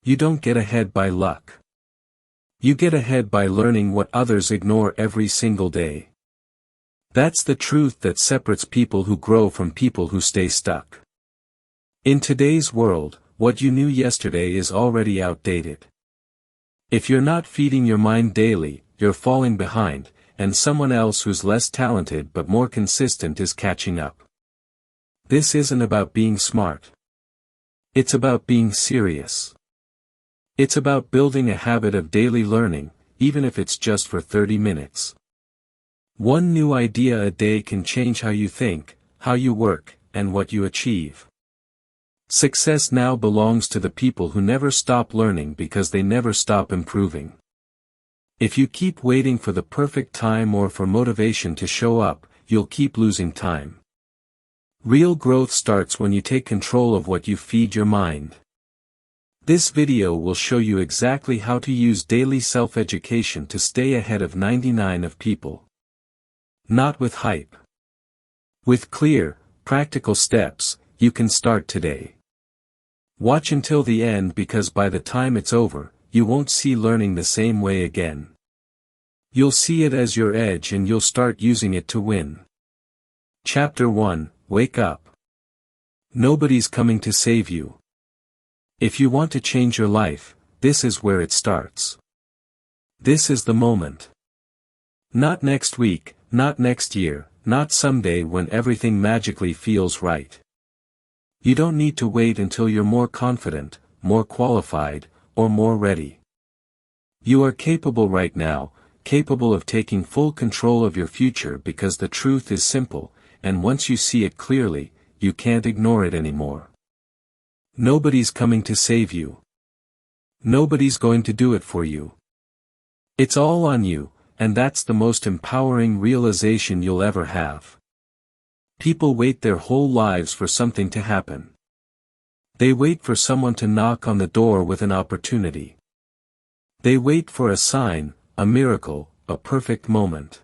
You don't get ahead by luck. You get ahead by learning what others ignore every single day. That's the truth that separates people who grow from people who stay stuck. In today's world, what you knew yesterday is already outdated. If you're not feeding your mind daily, you're falling behind, and someone else who's less talented but more consistent is catching up. This isn't about being smart. It's about being serious. It's about building a habit of daily learning, even if it's just for 30 minutes. One new idea a day can change how you think, how you work, and what you achieve. Success now belongs to the people who never stop learning because they never stop improving. If you keep waiting for the perfect time or for motivation to show up, you'll keep losing time. Real growth starts when you take control of what you feed your mind. This video will show you exactly how to use daily self-education to stay ahead of 99% of people. Not with hype. With clear, practical steps, you can start today. Watch until the end because by the time it's over, you won't see learning the same way again. You'll see it as your edge and you'll start using it to win. Chapter 1, Wake Up. Nobody's coming to save you. If you want to change your life, this is where it starts. This is the moment. Not next week, not next year, not someday when everything magically feels right. You don't need to wait until you're more confident, more qualified, or more ready. You are capable right now, capable of taking full control of your future because the truth is simple, and once you see it clearly, you can't ignore it anymore. Nobody's coming to save you. Nobody's going to do it for you. It's all on you, and that's the most empowering realization you'll ever have. People wait their whole lives for something to happen. They wait for someone to knock on the door with an opportunity. They wait for a sign, a miracle, a perfect moment.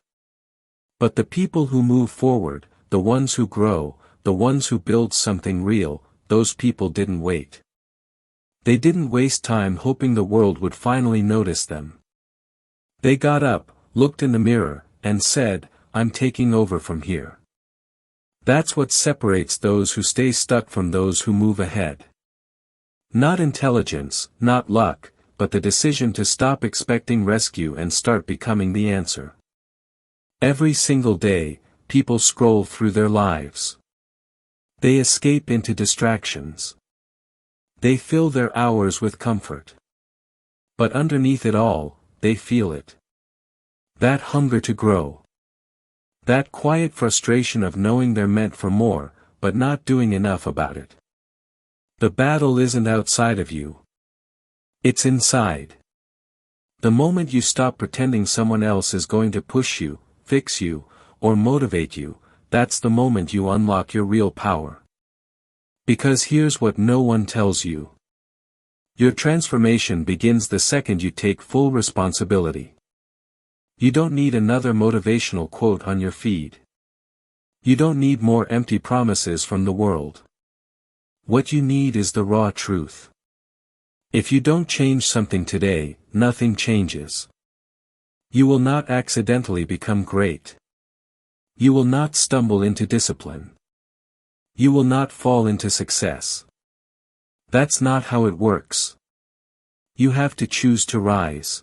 But the people who move forward, the ones who grow, the ones who build something real, those people didn't wait. They didn't waste time hoping the world would finally notice them. They got up, looked in the mirror, and said, "I'm taking over from here." That's what separates those who stay stuck from those who move ahead. Not intelligence, not luck, but the decision to stop expecting rescue and start becoming the answer. Every single day, people scroll through their lives. They escape into distractions. They fill their hours with comfort. But underneath it all, they feel it. That hunger to grow. That quiet frustration of knowing they're meant for more, but not doing enough about it. The battle isn't outside of you. It's inside. The moment you stop pretending someone else is going to push you, fix you, or motivate you, that's the moment you unlock your real power. Because here's what no one tells you. Your transformation begins the second you take full responsibility. You don't need another motivational quote on your feed. You don't need more empty promises from the world. What you need is the raw truth. If you don't change something today, nothing changes. You will not accidentally become great. You will not stumble into discipline. You will not fall into success. That's not how it works. You have to choose to rise.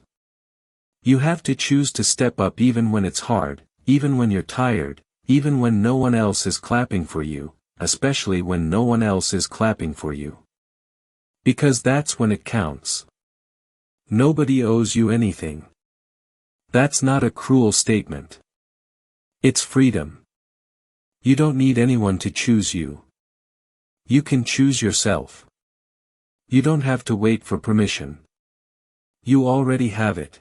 You have to choose to step up even when it's hard, even when you're tired, even when no one else is clapping for you, especially when no one else is clapping for you. Because that's when it counts. Nobody owes you anything. That's not a cruel statement. It's freedom. You don't need anyone to choose you. You can choose yourself. You don't have to wait for permission. You already have it.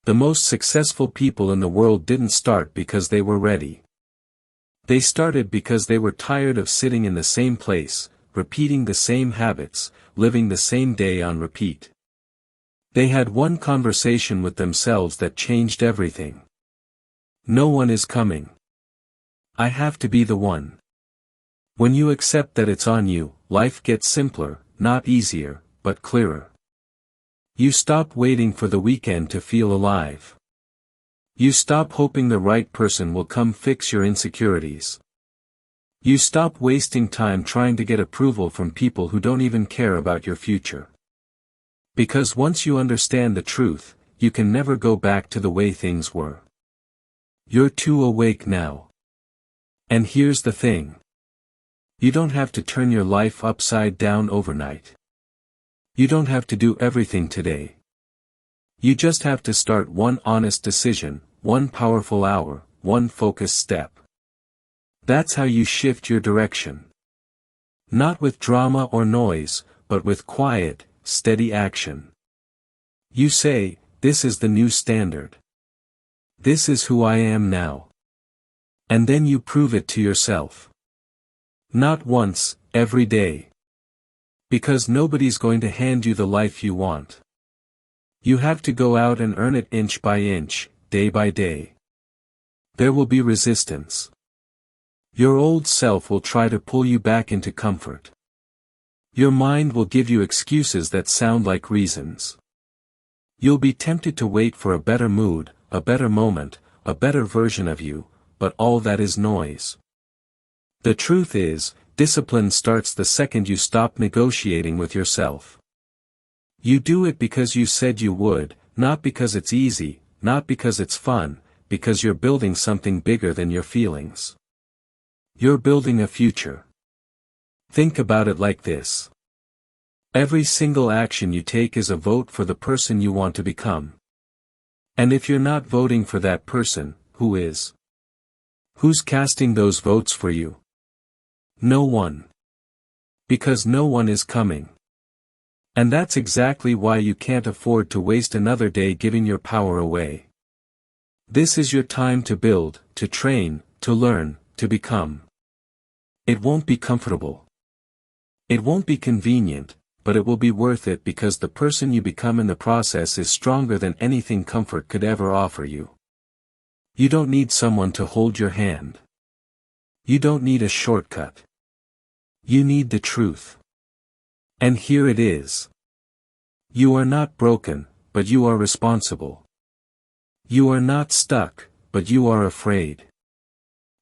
The most successful people in the world didn't start because they were ready. They started because they were tired of sitting in the same place, repeating the same habits, living the same day on repeat. They had one conversation with themselves that changed everything. No one is coming. I have to be the one. When you accept that it's on you, life gets simpler, not easier, but clearer. You stop waiting for the weekend to feel alive. You stop hoping the right person will come fix your insecurities. You stop wasting time trying to get approval from people who don't even care about your future. Because once you understand the truth, you can never go back to the way things were. You're too awake now. And here's the thing. You don't have to turn your life upside down overnight. You don't have to do everything today. You just have to start one honest decision, one powerful hour, one focused step. That's how you shift your direction. Not with drama or noise, but with quiet, steady action. You say, this is the new standard. This is who I am now. And then you prove it to yourself. Not once, every day. Because nobody's going to hand you the life you want. You have to go out and earn it inch by inch, day by day. There will be resistance. Your old self will try to pull you back into comfort. Your mind will give you excuses that sound like reasons. You'll be tempted to wait for a better mood, a better moment, a better version of you, but all that is noise. The truth is, discipline starts the second you stop negotiating with yourself. You do it because you said you would, not because it's easy, not because it's fun, because you're building something bigger than your feelings. You're building a future. Think about it like this. Every single action you take is a vote for the person you want to become. And if you're not voting for that person, who is? Who's casting those votes for you? No one. Because no one is coming. And that's exactly why you can't afford to waste another day giving your power away. This is your time to build, to train, to learn, to become. It won't be comfortable. It won't be convenient, but it will be worth it because the person you become in the process is stronger than anything comfort could ever offer you. You don't need someone to hold your hand. You don't need a shortcut. You need the truth. And here it is. You are not broken, but you are responsible. You are not stuck, but you are afraid.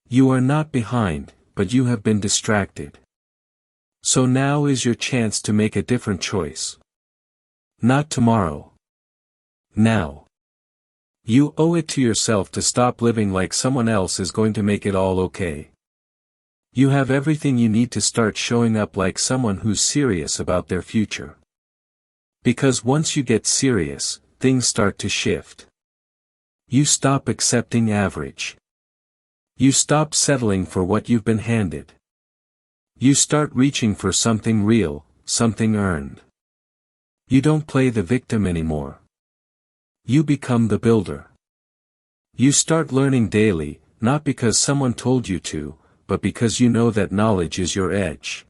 You are not behind, but you have been distracted. So now is your chance to make a different choice. Not tomorrow. Now. You owe it to yourself to stop living like someone else is going to make it all okay. You have everything you need to start showing up like someone who's serious about their future. Because once you get serious, things start to shift. You stop accepting average. You stop settling for what you've been handed. You start reaching for something real, something earned. You don't play the victim anymore. You become the builder. You start learning daily, not because someone told you to, but because you know that knowledge is your edge.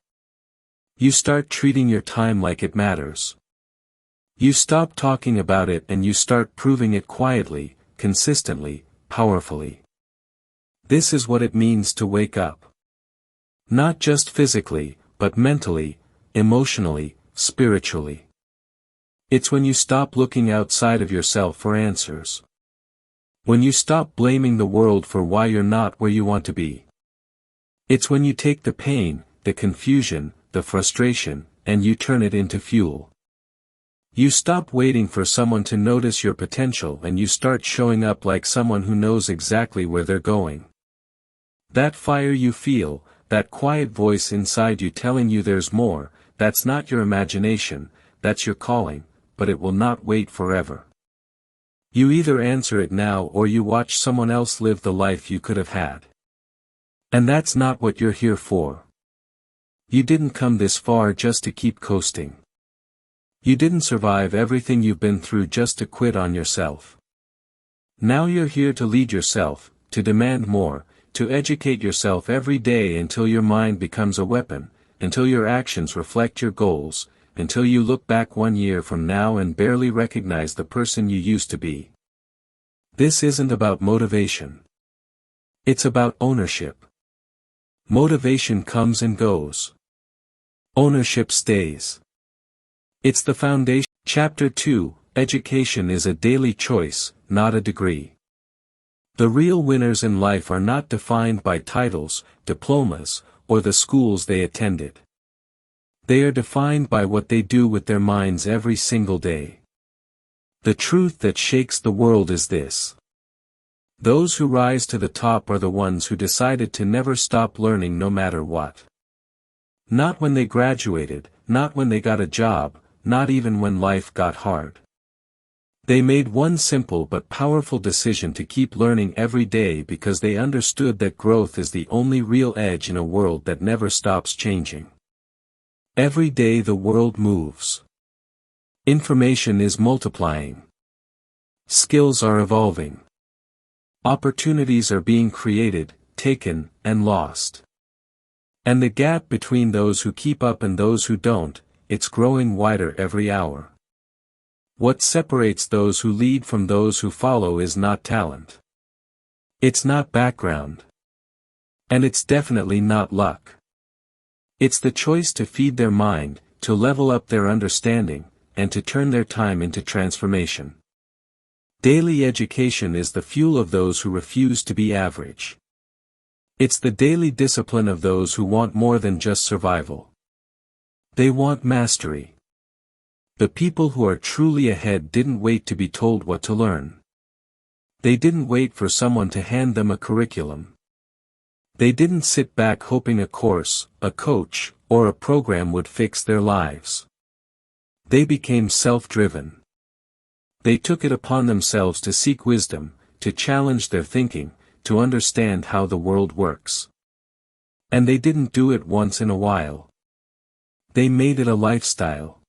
You start treating your time like it matters. You stop talking about it and you start proving it quietly, consistently, powerfully. This is what it means to wake up. Not just physically, but mentally, emotionally, spiritually. It's when you stop looking outside of yourself for answers. When you stop blaming the world for why you're not where you want to be. It's when you take the pain, the confusion, the frustration, and you turn it into fuel. You stop waiting for someone to notice your potential and you start showing up like someone who knows exactly where they're going. That fire you feel, that quiet voice inside you telling you there's more, that's not your imagination, that's your calling, but it will not wait forever. You either answer it now or you watch someone else live the life you could have had. And that's not what you're here for. You didn't come this far just to keep coasting. You didn't survive everything you've been through just to quit on yourself. Now you're here to lead yourself, to demand more, to educate yourself every day until your mind becomes a weapon, until your actions reflect your goals, until you look back 1 year from now and barely recognize the person you used to be. This isn't about motivation. It's about ownership. Motivation comes and goes. Ownership stays. It's the foundation. Chapter 2, Education is a daily choice, not a degree. The real winners in life are not defined by titles, diplomas, or the schools they attended. They are defined by what they do with their minds every single day. The truth that shakes the world is this. Those who rise to the top are the ones who decided to never stop learning no matter what. Not when they graduated, not when they got a job, not even when life got hard. They made one simple but powerful decision to keep learning every day because they understood that growth is the only real edge in a world that never stops changing. Every day the world moves. Information is multiplying. Skills are evolving. Opportunities are being created, taken, and lost. And the gap between those who keep up and those who don't, it's growing wider every hour. What separates those who lead from those who follow is not talent. It's not background. And it's definitely not luck. It's the choice to feed their mind, to level up their understanding, and to turn their time into transformation. Daily education is the fuel of those who refuse to be average. It's the daily discipline of those who want more than just survival. They want mastery. The people who are truly ahead didn't wait to be told what to learn. They didn't wait for someone to hand them a curriculum. They didn't sit back hoping a course, a coach, or a program would fix their lives. They became self-driven. They took it upon themselves to seek wisdom, to challenge their thinking, to understand how the world works. And they didn't do it once in a while. They made it a lifestyle.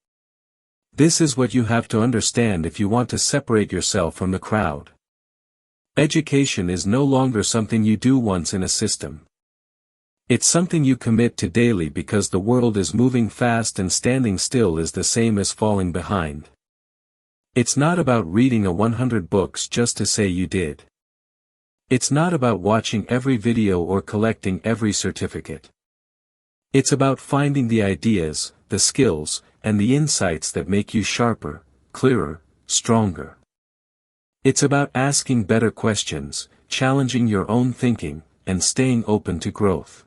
This is what you have to understand if you want to separate yourself from the crowd. Education is no longer something you do once in a system. It's something you commit to daily because the world is moving fast and standing still is the same as falling behind. It's not about reading 100 books just to say you did. It's not about watching every video or collecting every certificate. It's about finding the ideas, the skills, and the insights that make you sharper, clearer, stronger. It's about asking better questions, challenging your own thinking, and staying open to growth.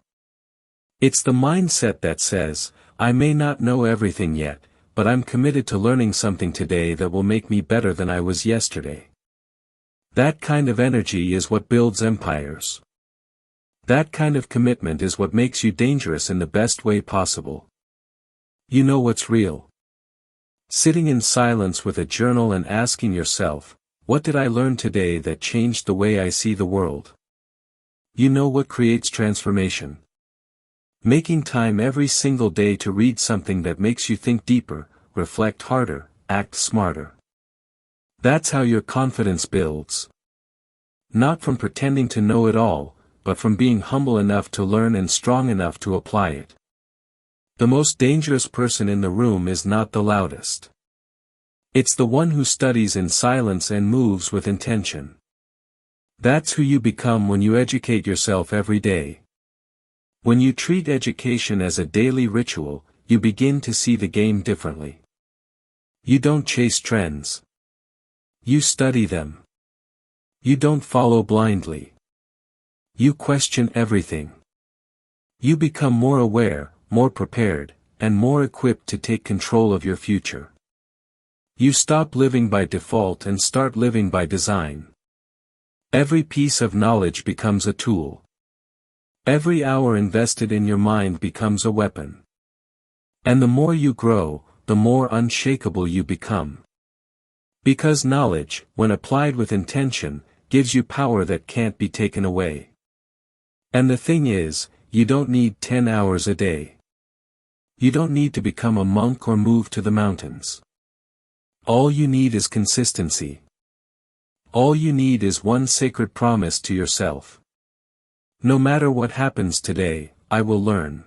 It's the mindset that says, I may not know everything yet, but I'm committed to learning something today that will make me better than I was yesterday. That kind of energy is what builds empires. That kind of commitment is what makes you dangerous in the best way possible. You know what's real. Sitting in silence with a journal and asking yourself, what did I learn today that changed the way I see the world? You know what creates transformation. Making time every single day to read something that makes you think deeper, reflect harder, act smarter. That's how your confidence builds. Not from pretending to know it all, but from being humble enough to learn and strong enough to apply it. The most dangerous person in the room is not the loudest. It's the one who studies in silence and moves with intention. That's who you become when you educate yourself every day. When you treat education as a daily ritual, you begin to see the game differently. You don't chase trends. You study them. You don't follow blindly. You question everything. You become more aware, more prepared, and more equipped to take control of your future. You stop living by default and start living by design. Every piece of knowledge becomes a tool. Every hour invested in your mind becomes a weapon. And the more you grow, the more unshakable you become. Because knowledge, when applied with intention, gives you power that can't be taken away. And the thing is, you don't need 10 hours a day. You don't need to become a monk or move to the mountains. All you need is consistency. All you need is one sacred promise to yourself. No matter what happens today, I will learn.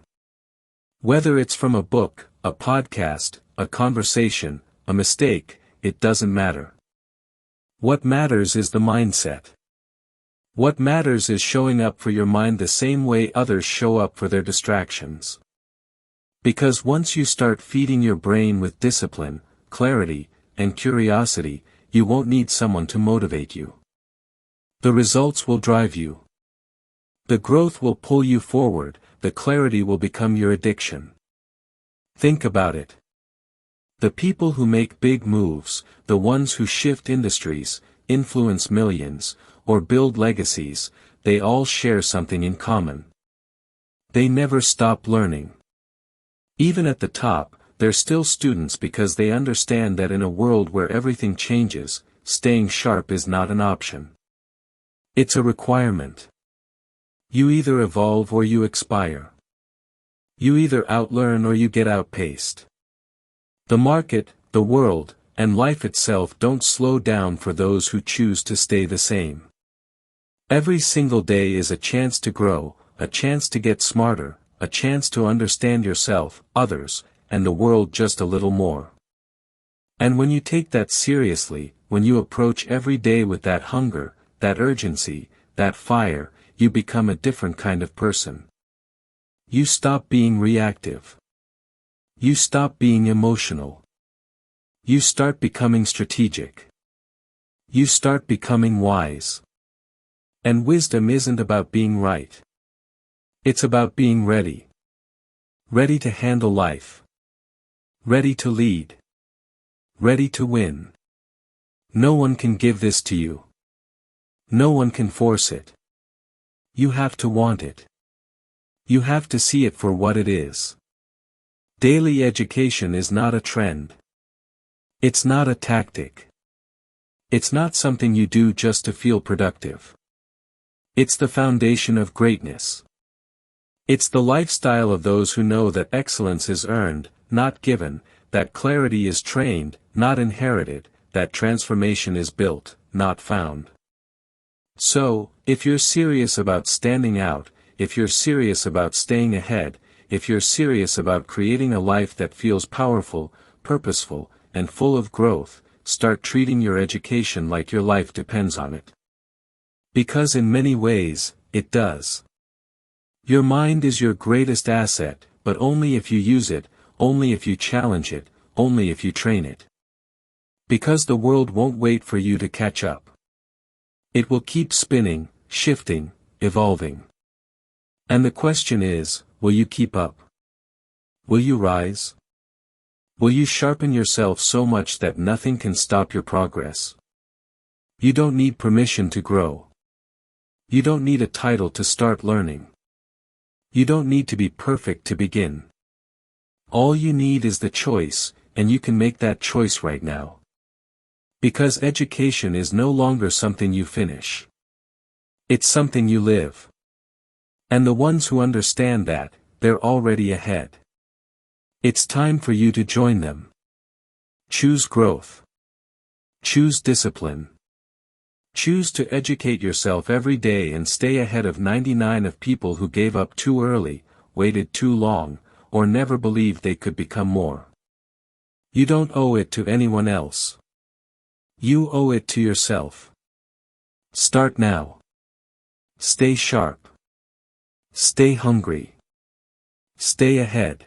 Whether it's from a book, a podcast, a conversation, a mistake, it doesn't matter. What matters is the mindset. What matters is showing up for your mind the same way others show up for their distractions. Because once you start feeding your brain with discipline, clarity, and curiosity, you won't need someone to motivate you. The results will drive you. The growth will pull you forward, the clarity will become your addiction. Think about it. The people who make big moves, the ones who shift industries, influence millions, or build legacies, they all share something in common. They never stop learning. Even at the top, they're still students because they understand that in a world where everything changes, staying sharp is not an option. It's a requirement. You either evolve or you expire. You either outlearn or you get outpaced. The market, the world, and life itself don't slow down for those who choose to stay the same. Every single day is a chance to grow, a chance to get smarter, a chance to understand yourself, others, and the world just a little more. And when you take that seriously, when you approach every day with that hunger, that urgency, that fire, you become a different kind of person. You stop being reactive. You stop being emotional. You start becoming strategic. You start becoming wise. And wisdom isn't about being right. It's about being ready. Ready to handle life. Ready to lead. Ready to win. No one can give this to you. No one can force it. You have to want it. You have to see it for what it is. Daily education is not a trend. It's not a tactic. It's not something you do just to feel productive. It's the foundation of greatness. It's the lifestyle of those who know that excellence is earned, not given, that clarity is trained, not inherited, that transformation is built, not found. So, if you're serious about standing out, if you're serious about staying ahead, if you're serious about creating a life that feels powerful, purposeful, and full of growth, start treating your education like your life depends on it. Because in many ways, it does. Your mind is your greatest asset, but only if you use it, only if you challenge it, only if you train it. Because the world won't wait for you to catch up. It will keep spinning, shifting, evolving. And the question is, will you keep up? Will you rise? Will you sharpen yourself so much that nothing can stop your progress? You don't need permission to grow. You don't need a title to start learning. You don't need to be perfect to begin. All you need is the choice, and you can make that choice right now. Because education is no longer something you finish. It's something you live. And the ones who understand that, they're already ahead. It's time for you to join them. Choose growth. Choose discipline. Choose to educate yourself every day and stay ahead of 99 of people who gave up too early, waited too long, or never believed they could become more. You don't owe it to anyone else. You owe it to yourself. Start now. Stay sharp. Stay hungry. Stay ahead.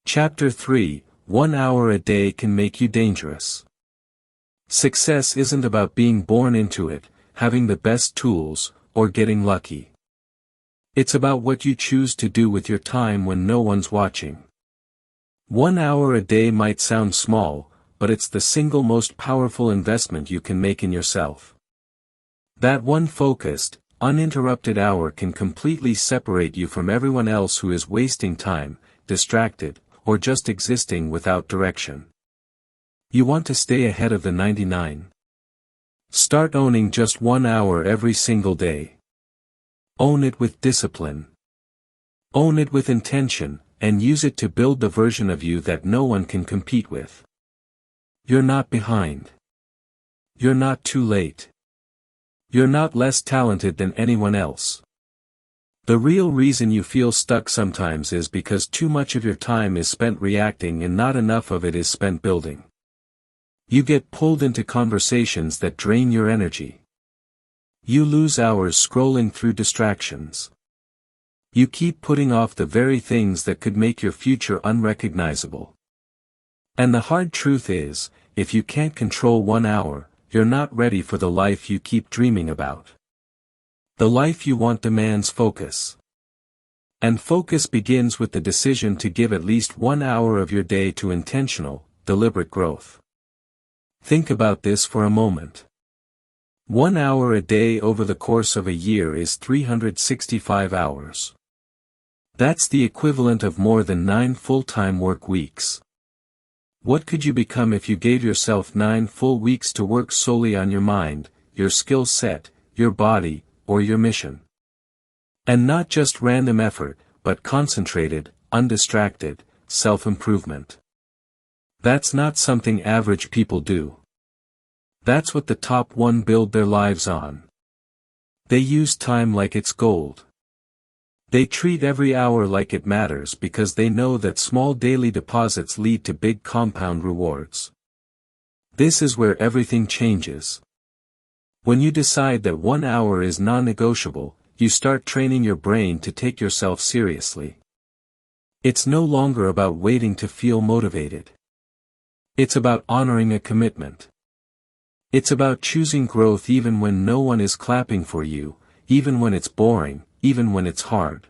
Chapter 3, 1 hour a day can make you dangerous. Success isn't about being born into it, having the best tools, or getting lucky. It's about what you choose to do with your time when no one's watching. 1 hour a day might sound small, but it's the single most powerful investment you can make in yourself. That one focused, uninterrupted hour can completely separate you from everyone else who is wasting time, distracted, or just existing without direction. You want to stay ahead of the 99? Start owning just 1 hour every single day. Own it with discipline. Own it with intention, and use it to build the version of you that no one can compete with. You're not behind. You're not too late. You're not less talented than anyone else. The real reason you feel stuck sometimes is because too much of your time is spent reacting and not enough of it is spent building. You get pulled into conversations that drain your energy. You lose hours scrolling through distractions. You keep putting off the very things that could make your future unrecognizable. And the hard truth is, if you can't control 1 hour, you're not ready for the life you keep dreaming about. The life you want demands focus. And focus begins with the decision to give at least 1 hour of your day to intentional, deliberate growth. Think about this for a moment. 1 hour a day over the course of a year is 365 hours. That's the equivalent of more than 9 full-time work weeks. What could you become if you gave yourself 9 full weeks to work solely on your mind, your skill set, your body, or your mission? And not just random effort, but concentrated, undistracted, self-improvement. That's not something average people do. That's what the top 1% build their lives on. They use time like it's gold. They treat every hour like it matters because they know that small daily deposits lead to big compound rewards. This is where everything changes. When you decide that 1 hour is non-negotiable, you start training your brain to take yourself seriously. It's no longer about waiting to feel motivated. It's about honoring a commitment. It's about choosing growth even when no one is clapping for you, even when it's boring, even when it's hard.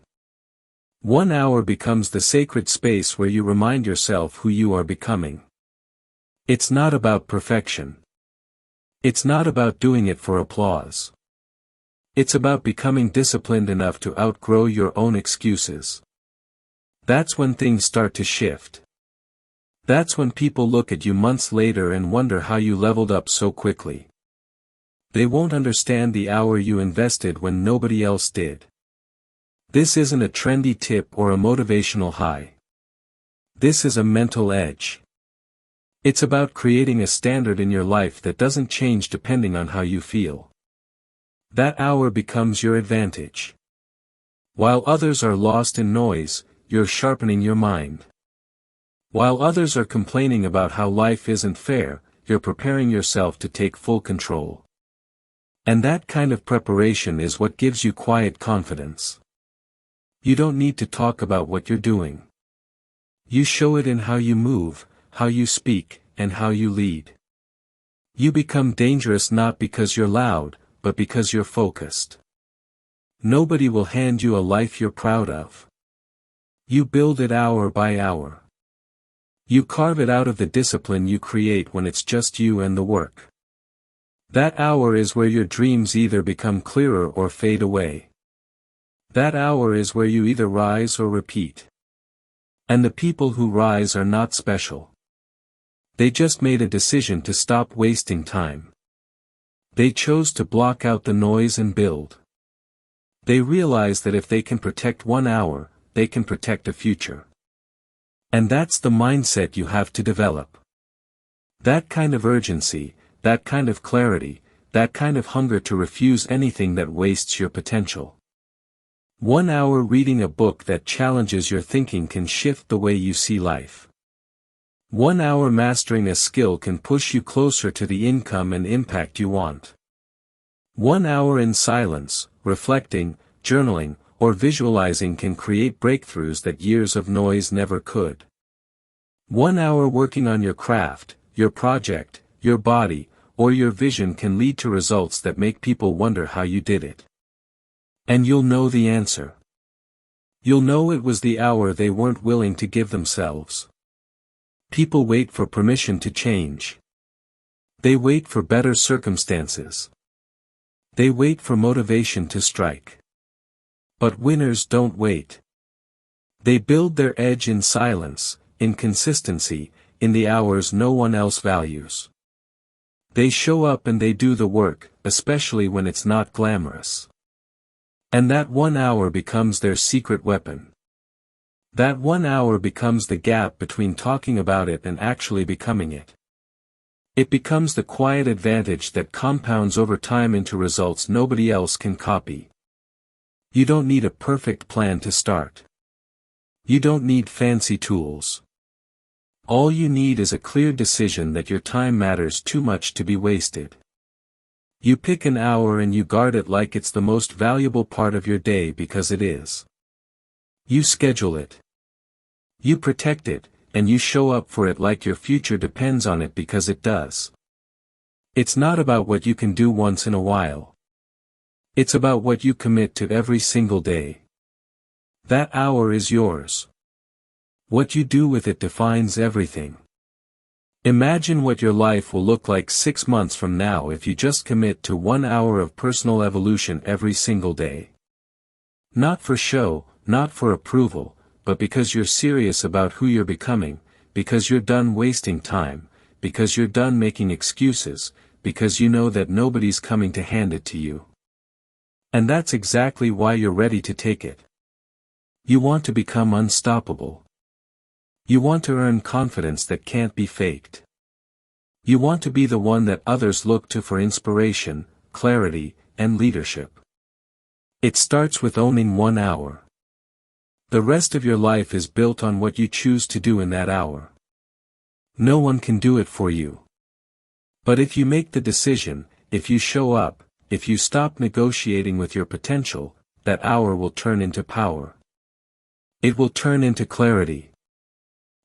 1 hour becomes the sacred space where you remind yourself who you are becoming. It's not about perfection. It's not about doing it for applause. It's about becoming disciplined enough to outgrow your own excuses. That's when things start to shift. That's when people look at you months later and wonder how you leveled up so quickly. They won't understand the hour you invested when nobody else did. This isn't a trendy tip or a motivational high. This is a mental edge. It's about creating a standard in your life that doesn't change depending on how you feel. That hour becomes your advantage. While others are lost in noise, you're sharpening your mind. While others are complaining about how life isn't fair, you're preparing yourself to take full control. And that kind of preparation is what gives you quiet confidence. You don't need to talk about what you're doing. You show it in how you move, how you speak, and how you lead. You become dangerous not because you're loud, but because you're focused. Nobody will hand you a life you're proud of. You build it hour by hour. You carve it out of the discipline you create when it's just you and the work. That hour is where your dreams either become clearer or fade away. That hour is where you either rise or repeat. And the people who rise are not special. They just made a decision to stop wasting time. They chose to block out the noise and build. They realize that if they can protect 1 hour, they can protect a future. And that's the mindset you have to develop. That kind of urgency, that kind of clarity, that kind of hunger to refuse anything that wastes your potential. 1 hour reading a book that challenges your thinking can shift the way you see life. 1 hour mastering a skill can push you closer to the income and impact you want. 1 hour in silence, reflecting, journaling, or visualizing can create breakthroughs that years of noise never could. 1 hour working on your craft, your project, your body, or your vision can lead to results that make people wonder how you did it. And you'll know the answer. You'll know it was the hour they weren't willing to give themselves. People wait for permission to change. They wait for better circumstances. They wait for motivation to strike. But winners don't wait. They build their edge in silence, in consistency, in the hours no one else values. They show up and they do the work, especially when it's not glamorous. And that 1 hour becomes their secret weapon. That 1 hour becomes the gap between talking about it and actually becoming it. It becomes the quiet advantage that compounds over time into results nobody else can copy. You don't need a perfect plan to start. You don't need fancy tools. All you need is a clear decision that your time matters too much to be wasted. You pick an hour and you guard it like it's the most valuable part of your day because it is. You schedule it. You protect it, and you show up for it like your future depends on it because it does. It's not about what you can do once in a while. It's about what you commit to every single day. That hour is yours. What you do with it defines everything. Imagine what your life will look like 6 months from now if you just commit to 1 hour of personal evolution every single day. Not for show, not for approval, but because you're serious about who you're becoming, because you're done wasting time, because you're done making excuses, because you know that nobody's coming to hand it to you. And that's exactly why you're ready to take it. You want to become unstoppable. You want to earn confidence that can't be faked. You want to be the one that others look to for inspiration, clarity, and leadership. It starts with owning 1 hour. The rest of your life is built on what you choose to do in that hour. No one can do it for you. But if you make the decision, if you show up, if you stop negotiating with your potential, that hour will turn into power. It will turn into clarity.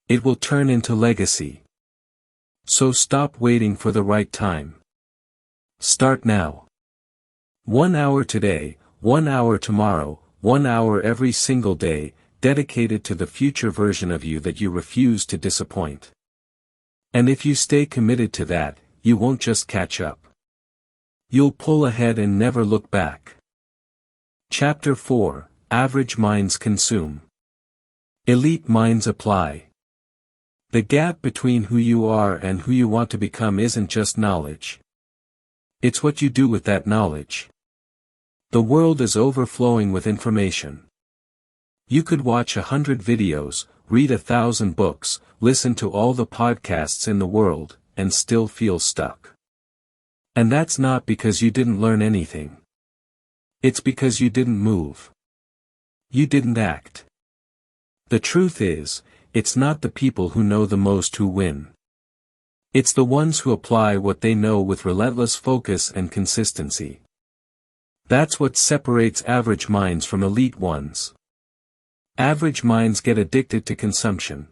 It will turn into legacy. So stop waiting for the right time. Start now. 1 hour today, 1 hour tomorrow, 1 hour every single day, dedicated to the future version of you that you refuse to disappoint. And if you stay committed to that, you won't just catch up. You'll pull ahead and never look back. Chapter 4: Average Minds Consume. Elite Minds Apply. The gap between who you are and who you want to become isn't just knowledge. It's what you do with that knowledge. The world is overflowing with information. You could watch 100 videos, read 1,000 books, listen to all the podcasts in the world, and still feel stuck. And that's not because you didn't learn anything. It's because you didn't move. You didn't act. The truth is, it's not the people who know the most who win. It's the ones who apply what they know with relentless focus and consistency. That's what separates average minds from elite ones. Average minds get addicted to consumption.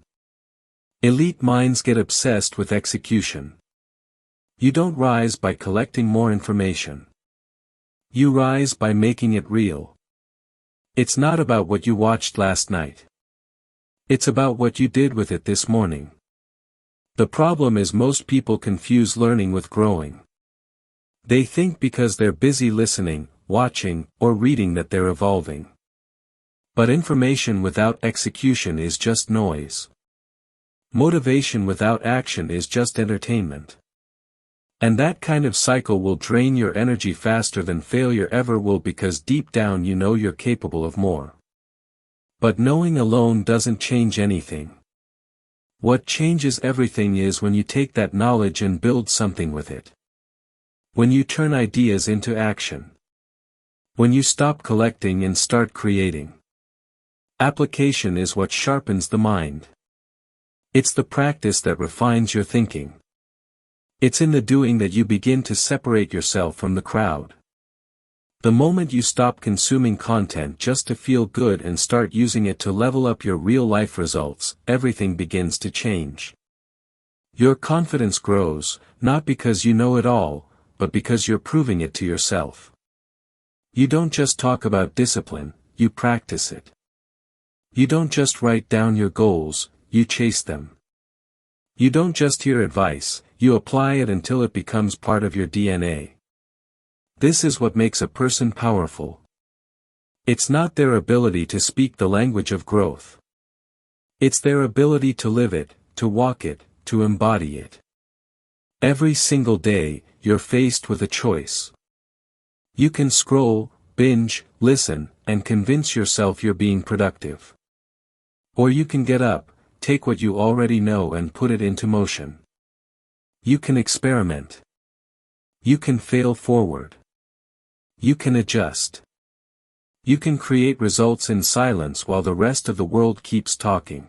Elite minds get obsessed with execution. You don't rise by collecting more information. You rise by making it real. It's not about what you watched last night. It's about what you did with it this morning. The problem is most people confuse learning with growing. They think because they're busy listening, watching, or reading that they're evolving. But information without execution is just noise. Motivation without action is just entertainment. And that kind of cycle will drain your energy faster than failure ever will because deep down you know you're capable of more. But knowing alone doesn't change anything. What changes everything is when you take that knowledge and build something with it. When you turn ideas into action. When you stop collecting and start creating. Application is what sharpens the mind. It's the practice that refines your thinking. It's in the doing that you begin to separate yourself from the crowd. The moment you stop consuming content just to feel good and start using it to level up your real-life results, everything begins to change. Your confidence grows, not because you know it all, but because you're proving it to yourself. You don't just talk about discipline, you practice it. You don't just write down your goals, you chase them. You don't just hear advice, you apply it until it becomes part of your DNA. This is what makes a person powerful. It's not their ability to speak the language of growth. It's their ability to live it, to walk it, to embody it. Every single day, you're faced with a choice. You can scroll, binge, listen, and convince yourself you're being productive. Or you can get up, take what you already know and put it into motion. You can experiment. You can fail forward. You can adjust. You can create results in silence while the rest of the world keeps talking.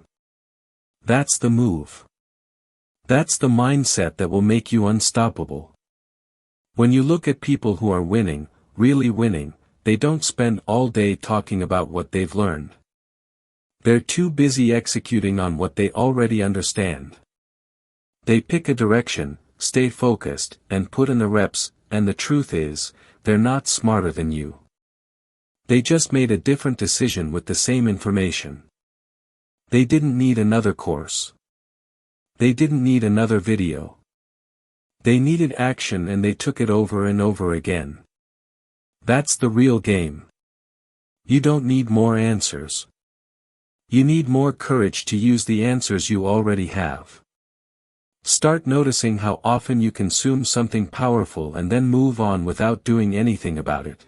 That's the move. That's the mindset that will make you unstoppable. When you look at people who are winning, really winning, they don't spend all day talking about what they've learned. They're too busy executing on what they already understand. They pick a direction, stay focused, and put in the reps, and the truth is, they're not smarter than you. They just made a different decision with the same information. They didn't need another course. They didn't need another video. They needed action and they took it over and over again. That's the real game. You don't need more answers. You need more courage to use the answers you already have. Start noticing how often you consume something powerful and then move on without doing anything about it.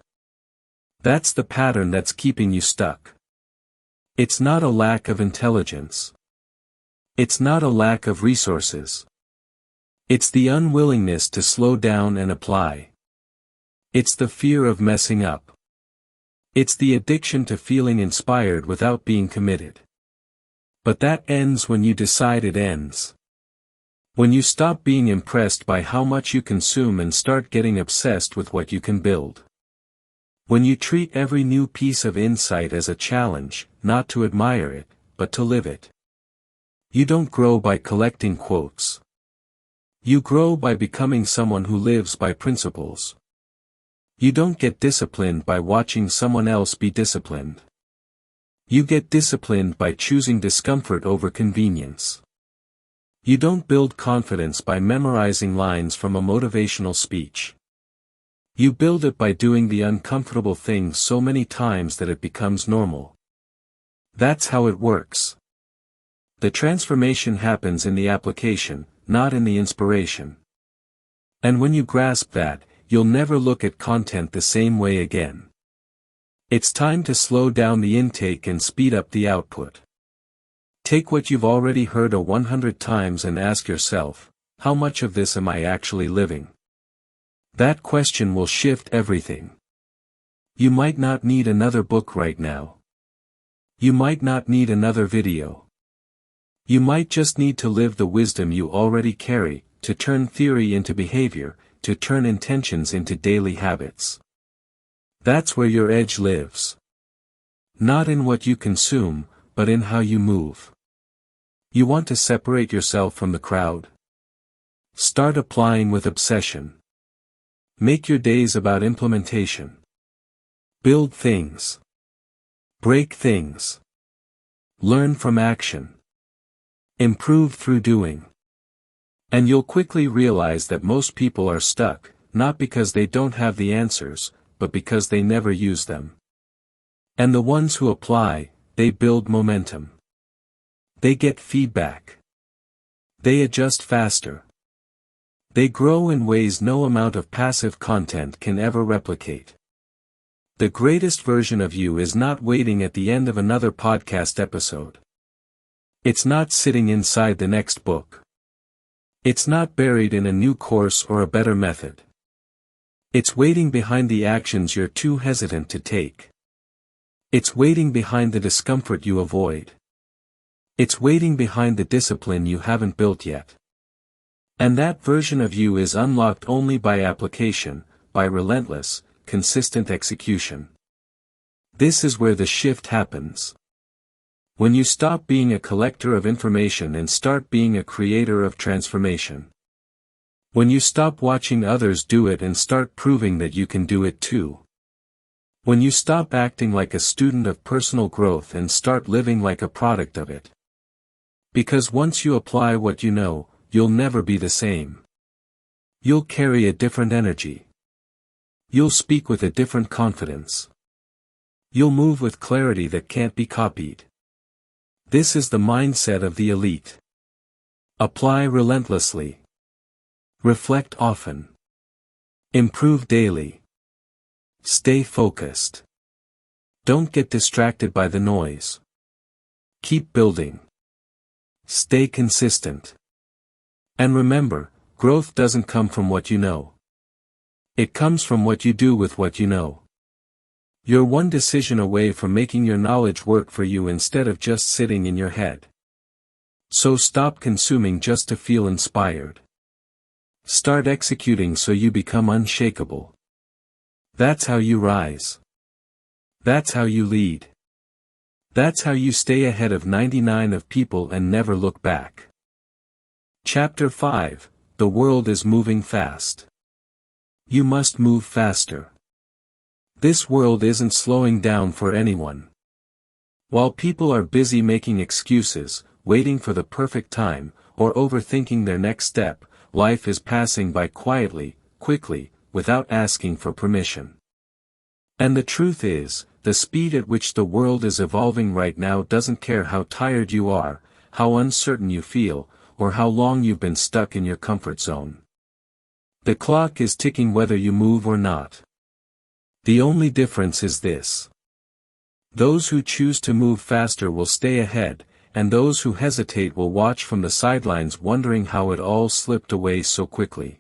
That's the pattern that's keeping you stuck. It's not a lack of intelligence. It's not a lack of resources. It's the unwillingness to slow down and apply. It's the fear of messing up. It's the addiction to feeling inspired without being committed. But that ends when you decide it ends. When you stop being impressed by how much you consume and start getting obsessed with what you can build. When you treat every new piece of insight as a challenge, not to admire it, but to live it. You don't grow by collecting quotes. You grow by becoming someone who lives by principles. You don't get disciplined by watching someone else be disciplined. You get disciplined by choosing discomfort over convenience. You don't build confidence by memorizing lines from a motivational speech. You build it by doing the uncomfortable things so many times that it becomes normal. That's how it works. The transformation happens in the application, not in the inspiration. And when you grasp that, you'll never look at content the same way again. It's time to slow down the intake and speed up the output. Take what you've already heard 100 times and ask yourself, how much of this am I actually living? That question will shift everything. You might not need another book right now. You might not need another video. You might just need to live the wisdom you already carry, to turn theory into behavior, to turn intentions into daily habits. That's where your edge lives. Not in what you consume, but in how you move. You want to separate yourself from the crowd? Start applying with obsession. Make your days about implementation. Build things. Break things. Learn from action. Improve through doing. And you'll quickly realize that most people are stuck, not because they don't have the answers, but because they never use them. And the ones who apply, they build momentum. They get feedback. They adjust faster. They grow in ways no amount of passive content can ever replicate. The greatest version of you is not waiting at the end of another podcast episode. It's not sitting inside the next book. It's not buried in a new course or a better method. It's waiting behind the actions you're too hesitant to take. It's waiting behind the discomfort you avoid. It's waiting behind the discipline you haven't built yet. And that version of you is unlocked only by application, by relentless, consistent execution. This is where the shift happens. When you stop being a collector of information and start being a creator of transformation. When you stop watching others do it and start proving that you can do it too. When you stop acting like a student of personal growth and start living like a product of it. Because once you apply what you know, you'll never be the same. You'll carry a different energy. You'll speak with a different confidence. You'll move with clarity that can't be copied. This is the mindset of the elite. Apply relentlessly. Reflect often. Improve daily. Stay focused. Don't get distracted by the noise. Keep building. Stay consistent. And remember, growth doesn't come from what you know. It comes from what you do with what you know. You're one decision away from making your knowledge work for you instead of just sitting in your head. So stop consuming just to feel inspired. Start executing so you become unshakable. That's how you rise. That's how you lead. That's how you stay ahead of 99 of people and never look back. Chapter 5, The World is Moving Fast. You must move faster. This world isn't slowing down for anyone. While people are busy making excuses, waiting for the perfect time, or overthinking their next step, life is passing by quietly, quickly, without asking for permission. And the truth is, the speed at which the world is evolving right now doesn't care how tired you are, how uncertain you feel, or how long you've been stuck in your comfort zone. The clock is ticking whether you move or not. The only difference is this. Those who choose to move faster will stay ahead, and those who hesitate will watch from the sidelines wondering how it all slipped away so quickly.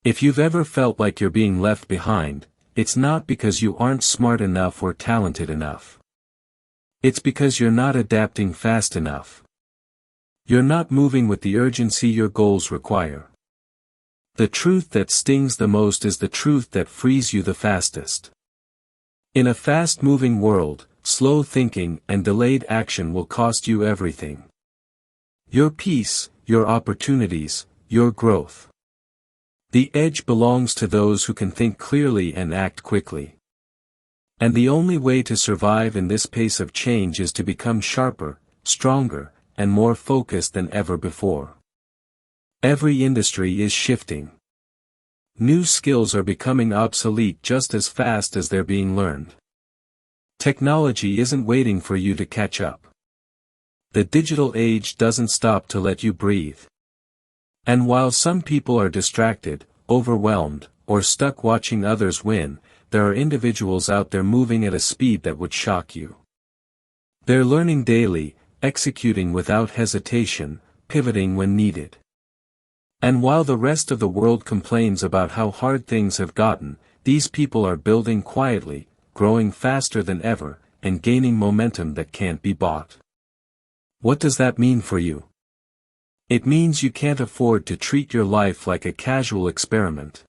If you've ever felt like you're being left behind, it's not because you aren't smart enough or talented enough. It's because you're not adapting fast enough. You're not moving with the urgency your goals require. The truth that stings the most is the truth that frees you the fastest. In a fast-moving world, slow thinking and delayed action will cost you everything. Your peace, your opportunities, your growth. The edge belongs to those who can think clearly and act quickly. And the only way to survive in this pace of change is to become sharper, stronger, and more focused than ever before. Every industry is shifting. New skills are becoming obsolete just as fast as they're being learned. Technology isn't waiting for you to catch up. The digital age doesn't stop to let you breathe. And while some people are distracted, overwhelmed, or stuck watching others win, there are individuals out there moving at a speed that would shock you. They're learning daily, executing without hesitation, pivoting when needed. And while the rest of the world complains about how hard things have gotten, these people are building quietly, growing faster than ever, and gaining momentum that can't be bought. What does that mean for you? It means you can't afford to treat your life like a casual experiment.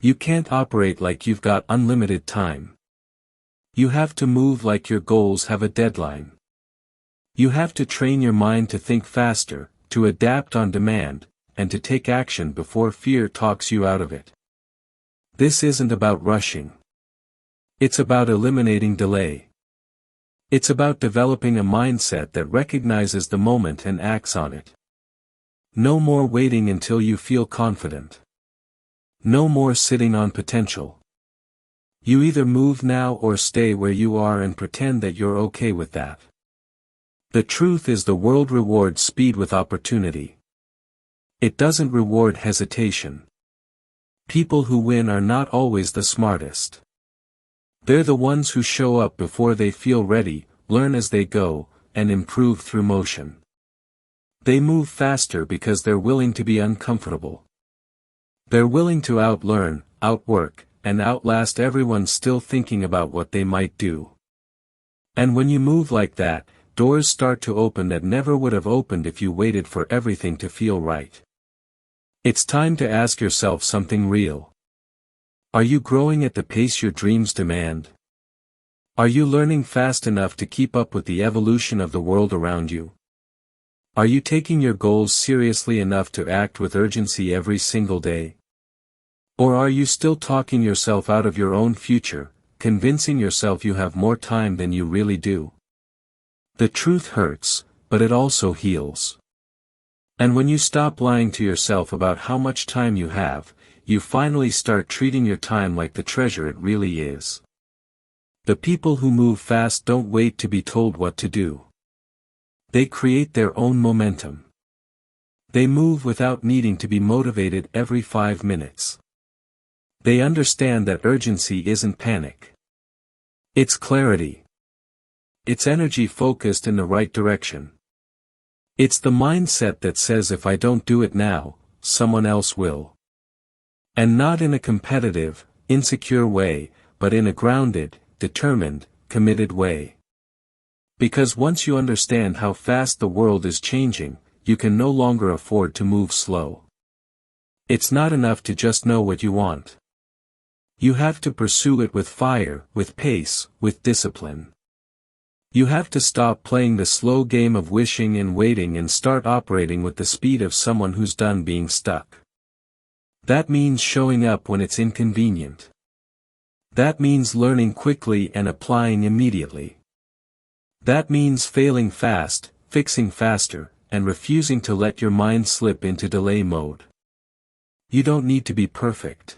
You can't operate like you've got unlimited time. You have to move like your goals have a deadline. You have to train your mind to think faster, to adapt on demand, and to take action before fear talks you out of it. This isn't about rushing. It's about eliminating delay. It's about developing a mindset that recognizes the moment and acts on it. No more waiting until you feel confident. No more sitting on potential. You either move now or stay where you are and pretend that you're okay with that. The truth is the world rewards speed with opportunity. It doesn't reward hesitation. People who win are not always the smartest. They're the ones who show up before they feel ready, learn as they go, and improve through motion. They move faster because they're willing to be uncomfortable. They're willing to outlearn, outwork, and outlast everyone still thinking about what they might do. And when you move like that, doors start to open that never would have opened if you waited for everything to feel right. It's time to ask yourself something real. Are you growing at the pace your dreams demand? Are you learning fast enough to keep up with the evolution of the world around you? Are you taking your goals seriously enough to act with urgency every single day? Or are you still talking yourself out of your own future, convincing yourself you have more time than you really do? The truth hurts, but it also heals. And when you stop lying to yourself about how much time you have, you finally start treating your time like the treasure it really is. The people who move fast don't wait to be told what to do. They create their own momentum. They move without needing to be motivated every 5 minutes. They understand that urgency isn't panic. It's clarity. It's energy focused in the right direction. It's the mindset that says if I don't do it now, someone else will. And not in a competitive, insecure way, but in a grounded, determined, committed way. Because once you understand how fast the world is changing, you can no longer afford to move slow. It's not enough to just know what you want. You have to pursue it with fire, with pace, with discipline. You have to stop playing the slow game of wishing and waiting and start operating with the speed of someone who's done being stuck. That means showing up when it's inconvenient. That means learning quickly and applying immediately. That means failing fast, fixing faster, and refusing to let your mind slip into delay mode. You don't need to be perfect.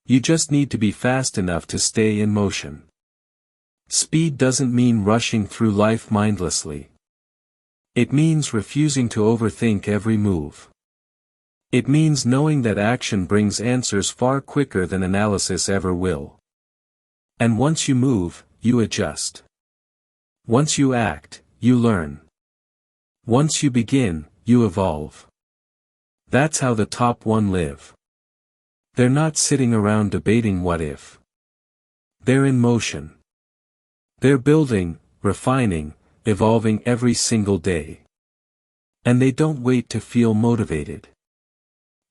You just need to be fast enough to stay in motion. Speed doesn't mean rushing through life mindlessly. It means refusing to overthink every move. It means knowing that action brings answers far quicker than analysis ever will. And once you move, you adjust. Once you act, you learn. Once you begin, you evolve. That's how the top 1% live. They're not sitting around debating what if. They're in motion. They're building, refining, evolving every single day. And they don't wait to feel motivated.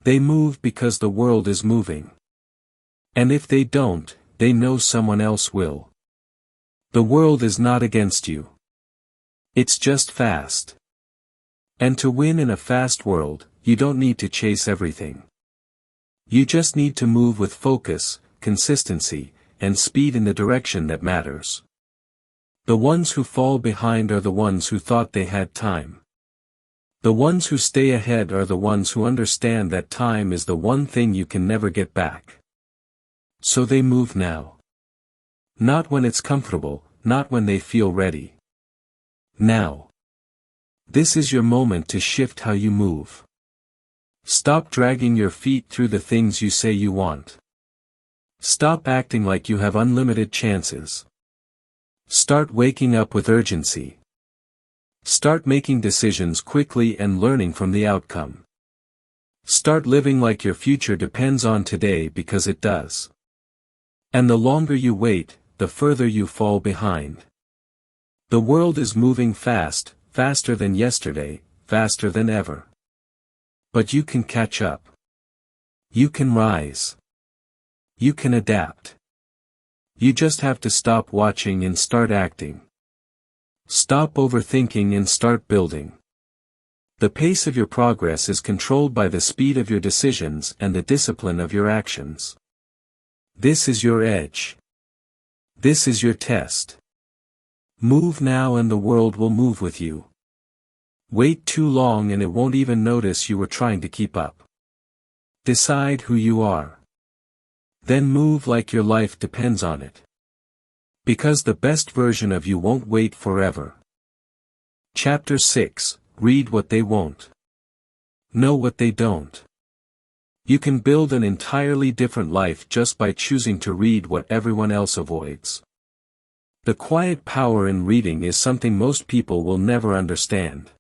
They move because the world is moving. And if they don't, they know someone else will. The world is not against you. It's just fast. And to win in a fast world, you don't need to chase everything. You just need to move with focus, consistency, and speed in the direction that matters. The ones who fall behind are the ones who thought they had time. The ones who stay ahead are the ones who understand that time is the one thing you can never get back. So they move now. Not when it's comfortable, not when they feel ready. Now. This is your moment to shift how you move. Stop dragging your feet through the things you say you want. Stop acting like you have unlimited chances. Start waking up with urgency. Start making decisions quickly and learning from the outcome. Start living like your future depends on today because it does. And the longer you wait, the further you fall behind. The world is moving fast, faster than yesterday, faster than ever. But you can catch up. You can rise. You can adapt. You just have to stop watching and start acting. Stop overthinking and start building. The pace of your progress is controlled by the speed of your decisions and the discipline of your actions. This is your edge. This is your test. Move now and the world will move with you. Wait too long and it won't even notice you were trying to keep up. Decide who you are. Then move like your life depends on it. Because the best version of you won't wait forever. Chapter 6, Read what they won't. Know what they don't. You can build an entirely different life just by choosing to read what everyone else avoids. The quiet power in reading is something most people will never understand.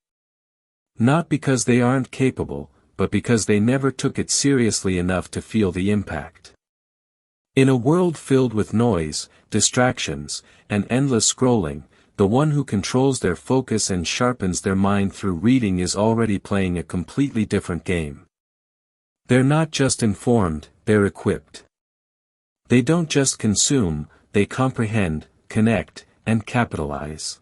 Not because they aren't capable, but because they never took it seriously enough to feel the impact. In a world filled with noise, distractions, and endless scrolling, the one who controls their focus and sharpens their mind through reading is already playing a completely different game. They're not just informed, they're equipped. They don't just consume, they comprehend, connect, and capitalize.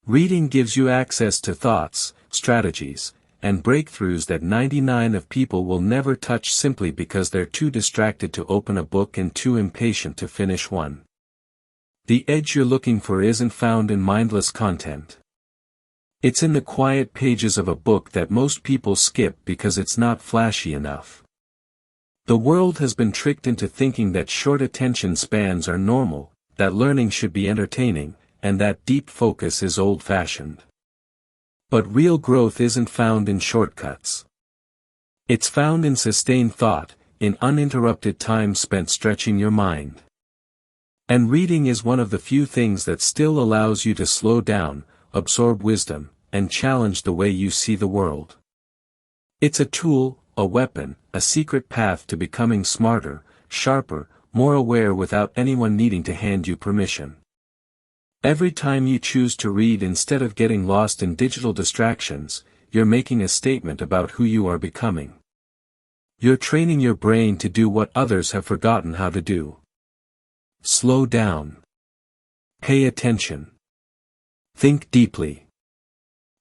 Reading gives you access to thoughts, strategies, and breakthroughs that 99% of people will never touch simply because they're too distracted to open a book and too impatient to finish one. The edge you're looking for isn't found in mindless content. It's in the quiet pages of a book that most people skip because it's not flashy enough. The world has been tricked into thinking that short attention spans are normal, that learning should be entertaining, and that deep focus is old-fashioned. But real growth isn't found in shortcuts. It's found in sustained thought, in uninterrupted time spent stretching your mind. And reading is one of the few things that still allows you to slow down, absorb wisdom, and challenge the way you see the world. It's a tool, a weapon, a secret path to becoming smarter, sharper, more aware without anyone needing to hand you permission. Every time you choose to read instead of getting lost in digital distractions, you're making a statement about who you are becoming. You're training your brain to do what others have forgotten how to do. Slow down. Pay attention. Think deeply.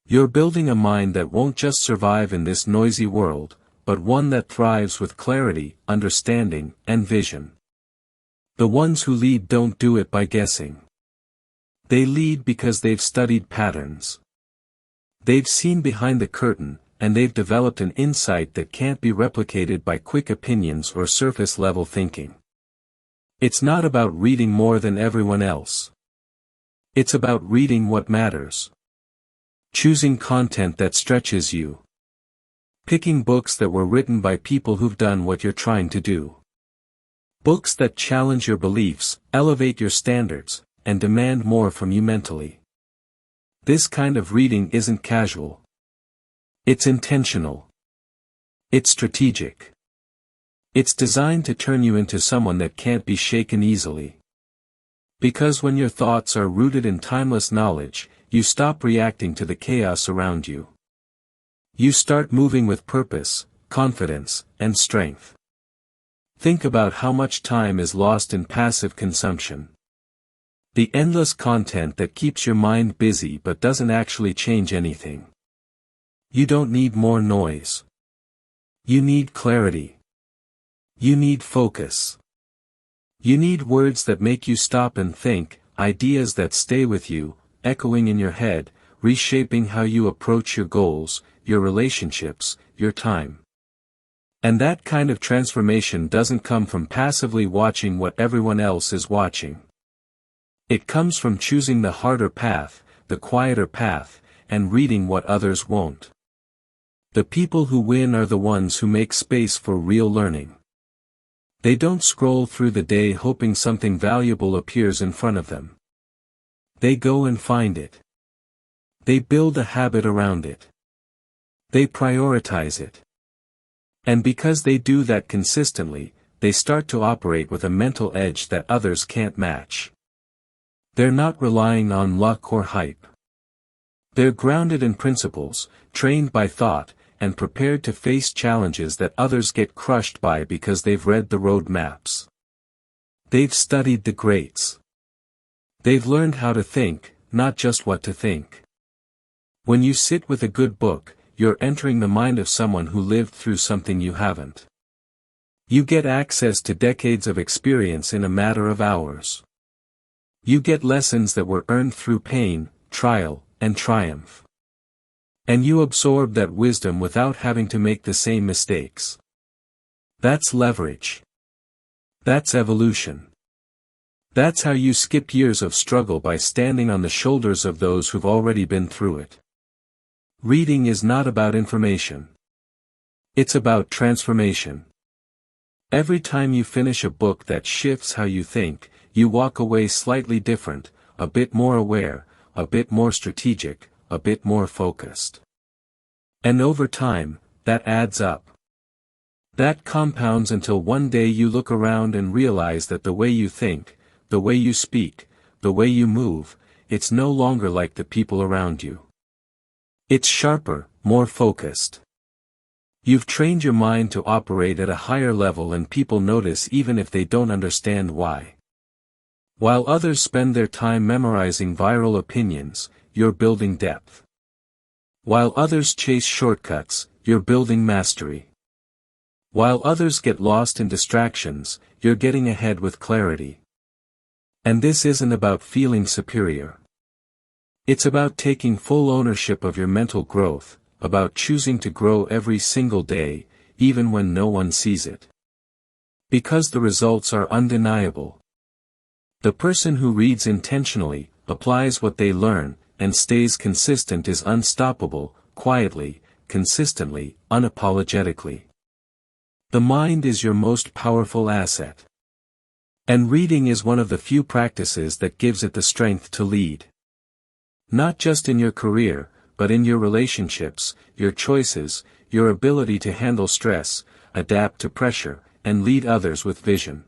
You're building a mind that won't just survive in this noisy world, but one that thrives with clarity, understanding, and vision. The ones who lead don't do it by guessing. They lead because they've studied patterns. They've seen behind the curtain, and they've developed an insight that can't be replicated by quick opinions or surface-level thinking. It's not about reading more than everyone else. It's about reading what matters. Choosing content that stretches you. Picking books that were written by people who've done what you're trying to do. Books that challenge your beliefs, elevate your standards, and demand more from you mentally. This kind of reading isn't casual. It's intentional. It's strategic. It's designed to turn you into someone that can't be shaken easily. Because when your thoughts are rooted in timeless knowledge, you stop reacting to the chaos around you. You start moving with purpose, confidence, and strength. Think about how much time is lost in passive consumption. The endless content that keeps your mind busy but doesn't actually change anything. You don't need more noise. You need clarity. You need focus. You need words that make you stop and think, ideas that stay with you, echoing in your head, reshaping how you approach your goals, your relationships, your time. And that kind of transformation doesn't come from passively watching what everyone else is watching. It comes from choosing the harder path, the quieter path, and reading what others won't. The people who win are the ones who make space for real learning. They don't scroll through the day hoping something valuable appears in front of them. They go and find it. They build a habit around it. They prioritize it. And because they do that consistently, they start to operate with a mental edge that others can't match. They're not relying on luck or hype. They're grounded in principles, trained by thought, and prepared to face challenges that others get crushed by because they've read the road maps. They've studied the greats. They've learned how to think, not just what to think. When you sit with a good book, you're entering the mind of someone who lived through something you haven't. You get access to decades of experience in a matter of hours. You get lessons that were earned through pain, trial, and triumph. And you absorb that wisdom without having to make the same mistakes. That's leverage. That's evolution. That's how you skip years of struggle by standing on the shoulders of those who've already been through it. Reading is not about information. It's about transformation. Every time you finish a book that shifts how you think, you walk away slightly different, a bit more aware, a bit more strategic, a bit more focused. And over time, that adds up. That compounds until one day you look around and realize that the way you think, the way you speak, the way you move, it's no longer like the people around you. It's sharper, more focused. You've trained your mind to operate at a higher level and people notice even if they don't understand why. While others spend their time memorizing viral opinions, you're building depth. While others chase shortcuts, you're building mastery. While others get lost in distractions, you're getting ahead with clarity. And this isn't about feeling superior. It's about taking full ownership of your mental growth, about choosing to grow every single day, even when no one sees it. Because the results are undeniable. The person who reads intentionally, applies what they learn, and stays consistent is unstoppable, quietly, consistently, unapologetically. The mind is your most powerful asset. And reading is one of the few practices that gives it the strength to lead. Not just in your career, but in your relationships, your choices, your ability to handle stress, adapt to pressure, and lead others with vision.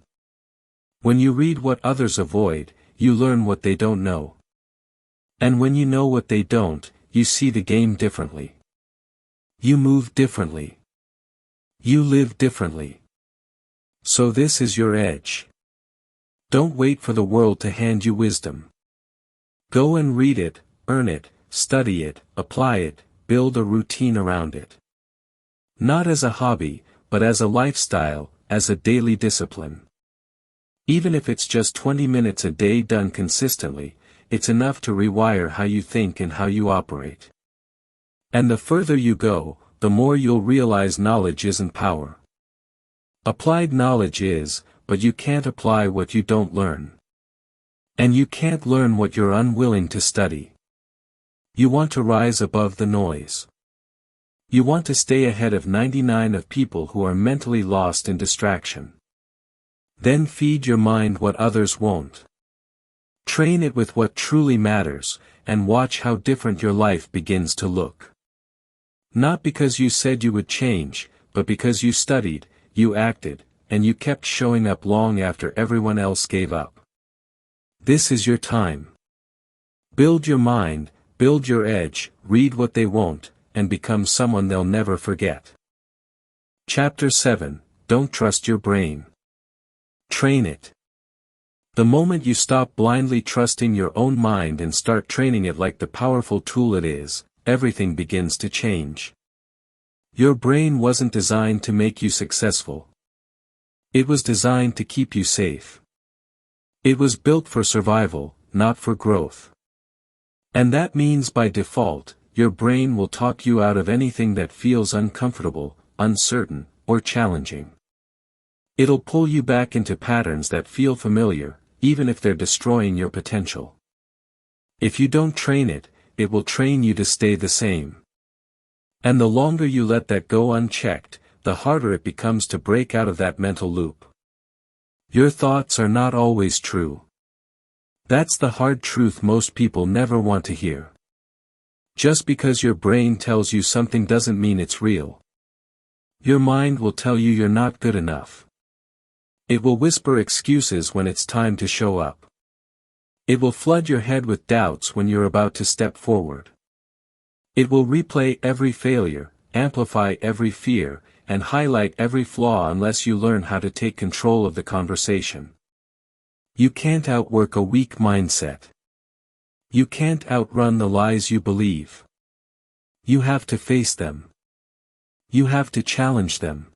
When you read what others avoid, you learn what they don't know. And when you know what they don't, you see the game differently. You move differently. You live differently. So this is your edge. Don't wait for the world to hand you wisdom. Go and read it, earn it, study it, apply it, build a routine around it. Not as a hobby, but as a lifestyle, as a daily discipline. Even if it's just 20 minutes a day done consistently, it's enough to rewire how you think and how you operate. And the further you go, the more you'll realize knowledge isn't power. Applied knowledge is, but you can't apply what you don't learn. And you can't learn what you're unwilling to study. You want to rise above the noise. You want to stay ahead of 99 of people who are mentally lost in distraction. Then feed your mind what others won't. Train it with what truly matters, and watch how different your life begins to look. Not because you said you would change, but because you studied, you acted, and you kept showing up long after everyone else gave up. This is your time. Build your mind, build your edge, read what they won't, and become someone they'll never forget. Chapter 7, Don't Trust Your Brain. Train it. The moment you stop blindly trusting your own mind and start training it like the powerful tool it is, everything begins to change. Your brain wasn't designed to make you successful. It was designed to keep you safe. It was built for survival, not for growth. And that means by default, your brain will talk you out of anything that feels uncomfortable, uncertain, or challenging. It'll pull you back into patterns that feel familiar, even if they're destroying your potential. If you don't train it, it will train you to stay the same. And the longer you let that go unchecked, the harder it becomes to break out of that mental loop. Your thoughts are not always true. That's the hard truth most people never want to hear. Just because your brain tells you something doesn't mean it's real. Your mind will tell you you're not good enough. It will whisper excuses when it's time to show up. It will flood your head with doubts when you're about to step forward. It will replay every failure, amplify every fear, and highlight every flaw unless you learn how to take control of the conversation. You can't outwork a weak mindset. You can't outrun the lies you believe. You have to face them. You have to challenge them.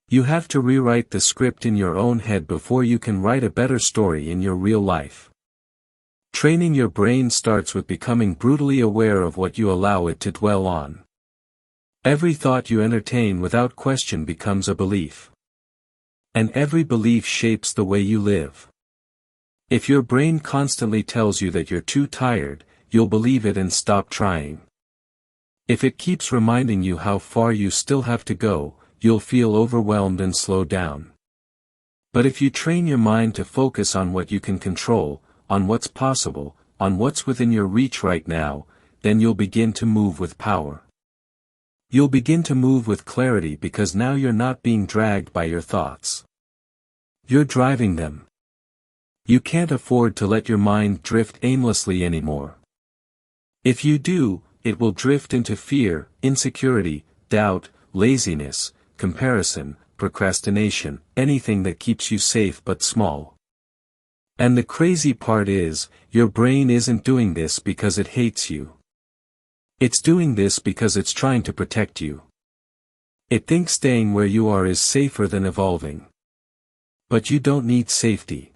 You have to rewrite the script in your own head before you can write a better story in your real life. Training your brain starts with becoming brutally aware of what you allow it to dwell on. Every thought you entertain without question becomes a belief. And every belief shapes the way you live. If your brain constantly tells you that you're too tired, you'll believe it and stop trying. If it keeps reminding you how far you still have to go, you'll feel overwhelmed and slow down. But if you train your mind to focus on what you can control, on what's possible, on what's within your reach right now, then you'll begin to move with power. You'll begin to move with clarity because now you're not being dragged by your thoughts. You're driving them. You can't afford to let your mind drift aimlessly anymore. If you do, it will drift into fear, insecurity, doubt, laziness, comparison, procrastination, anything that keeps you safe but small. And the crazy part is, your brain isn't doing this because it hates you. It's doing this because it's trying to protect you. It thinks staying where you are is safer than evolving. But you don't need safety.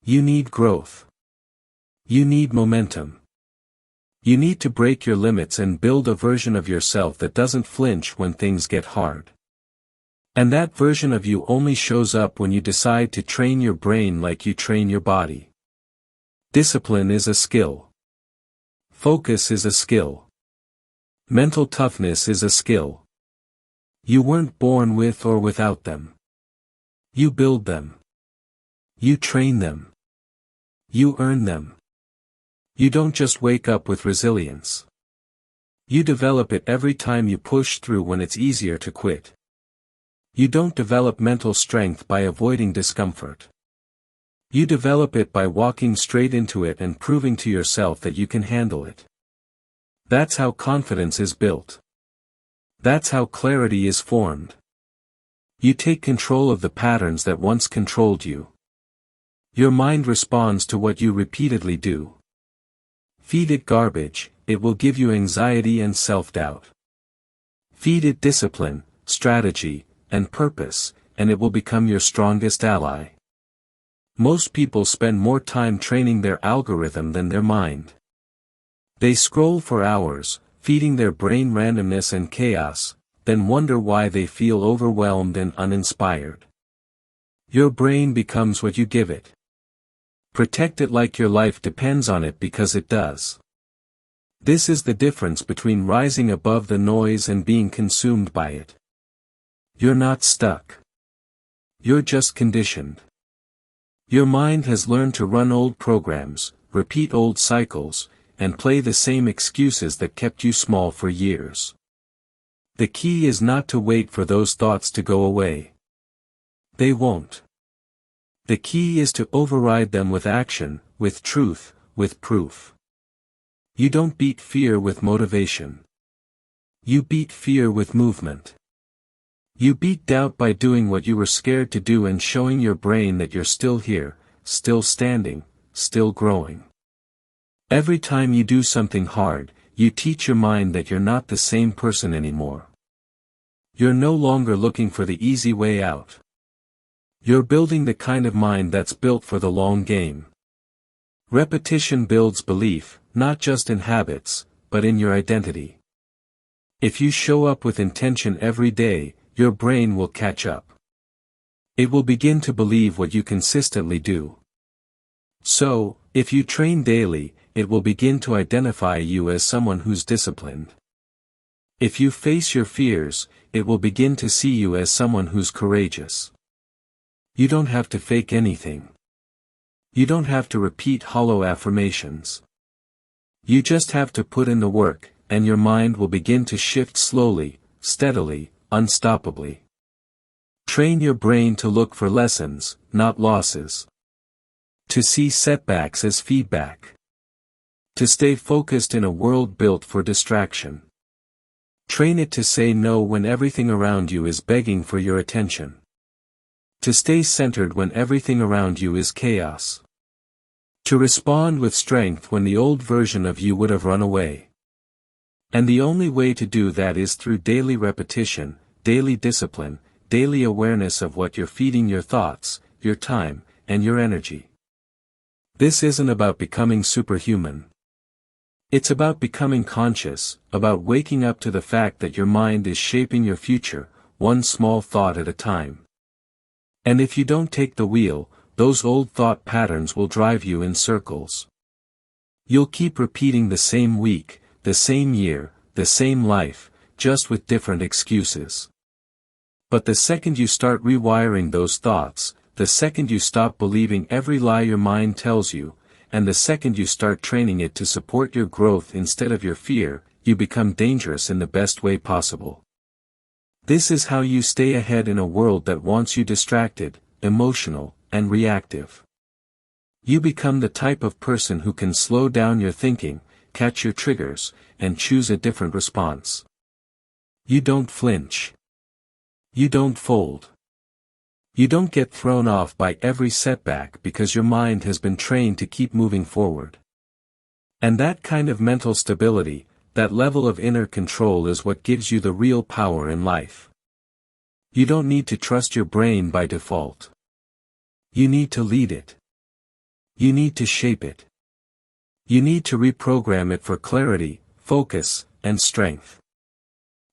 You need growth. You need momentum. You need to break your limits and build a version of yourself that doesn't flinch when things get hard. And that version of you only shows up when you decide to train your brain like you train your body. Discipline is a skill. Focus is a skill. Mental toughness is a skill. You weren't born with or without them. You build them. You train them. You earn them. You don't just wake up with resilience. You develop it every time you push through when it's easier to quit. You don't develop mental strength by avoiding discomfort. You develop it by walking straight into it and proving to yourself that you can handle it. That's how confidence is built. That's how clarity is formed. You take control of the patterns that once controlled you. Your mind responds to what you repeatedly do. Feed it garbage, it will give you anxiety and self-doubt. Feed it discipline, strategy, and purpose, and it will become your strongest ally. Most people spend more time training their algorithm than their mind. They scroll for hours, feeding their brain randomness and chaos, then wonder why they feel overwhelmed and uninspired. Your brain becomes what you give it. Protect it like your life depends on it, because it does. This is the difference between rising above the noise and being consumed by it. You're not stuck. You're just conditioned. Your mind has learned to run old programs, repeat old cycles, and play the same excuses that kept you small for years. The key is not to wait for those thoughts to go away. They won't. The key is to override them with action, with truth, with proof. You don't beat fear with motivation. You beat fear with movement. You beat doubt by doing what you were scared to do and showing your brain that you're still here, still standing, still growing. Every time you do something hard, you teach your mind that you're not the same person anymore. You're no longer looking for the easy way out. You're building the kind of mind that's built for the long game. Repetition builds belief, not just in habits, but in your identity. If you show up with intention every day, your brain will catch up. It will begin to believe what you consistently do. So, if you train daily, it will begin to identify you as someone who's disciplined. If you face your fears, it will begin to see you as someone who's courageous. You don't have to fake anything. You don't have to repeat hollow affirmations. You just have to put in the work, and your mind will begin to shift slowly, steadily, unstoppably. Train your brain to look for lessons, not losses. To see setbacks as feedback. To stay focused in a world built for distraction. Train it to say no when everything around you is begging for your attention. To stay centered when everything around you is chaos. To respond with strength when the old version of you would have run away. And the only way to do that is through daily repetition, daily discipline, daily awareness of what you're feeding your thoughts, your time, and your energy. This isn't about becoming superhuman. It's about becoming conscious, about waking up to the fact that your mind is shaping your future, one small thought at a time. And if you don't take the wheel, those old thought patterns will drive you in circles. You'll keep repeating the same week, the same year, the same life, just with different excuses. But the second you start rewiring those thoughts, the second you stop believing every lie your mind tells you, and the second you start training it to support your growth instead of your fear, you become dangerous in the best way possible. This is how you stay ahead in a world that wants you distracted, emotional, and reactive. You become the type of person who can slow down your thinking, catch your triggers, and choose a different response. You don't flinch. You don't fold. You don't get thrown off by every setback because your mind has been trained to keep moving forward. And that kind of mental stability, that level of inner control is what gives you the real power in life. You don't need to trust your brain by default. You need to lead it. You need to shape it. You need to reprogram it for clarity, focus, and strength.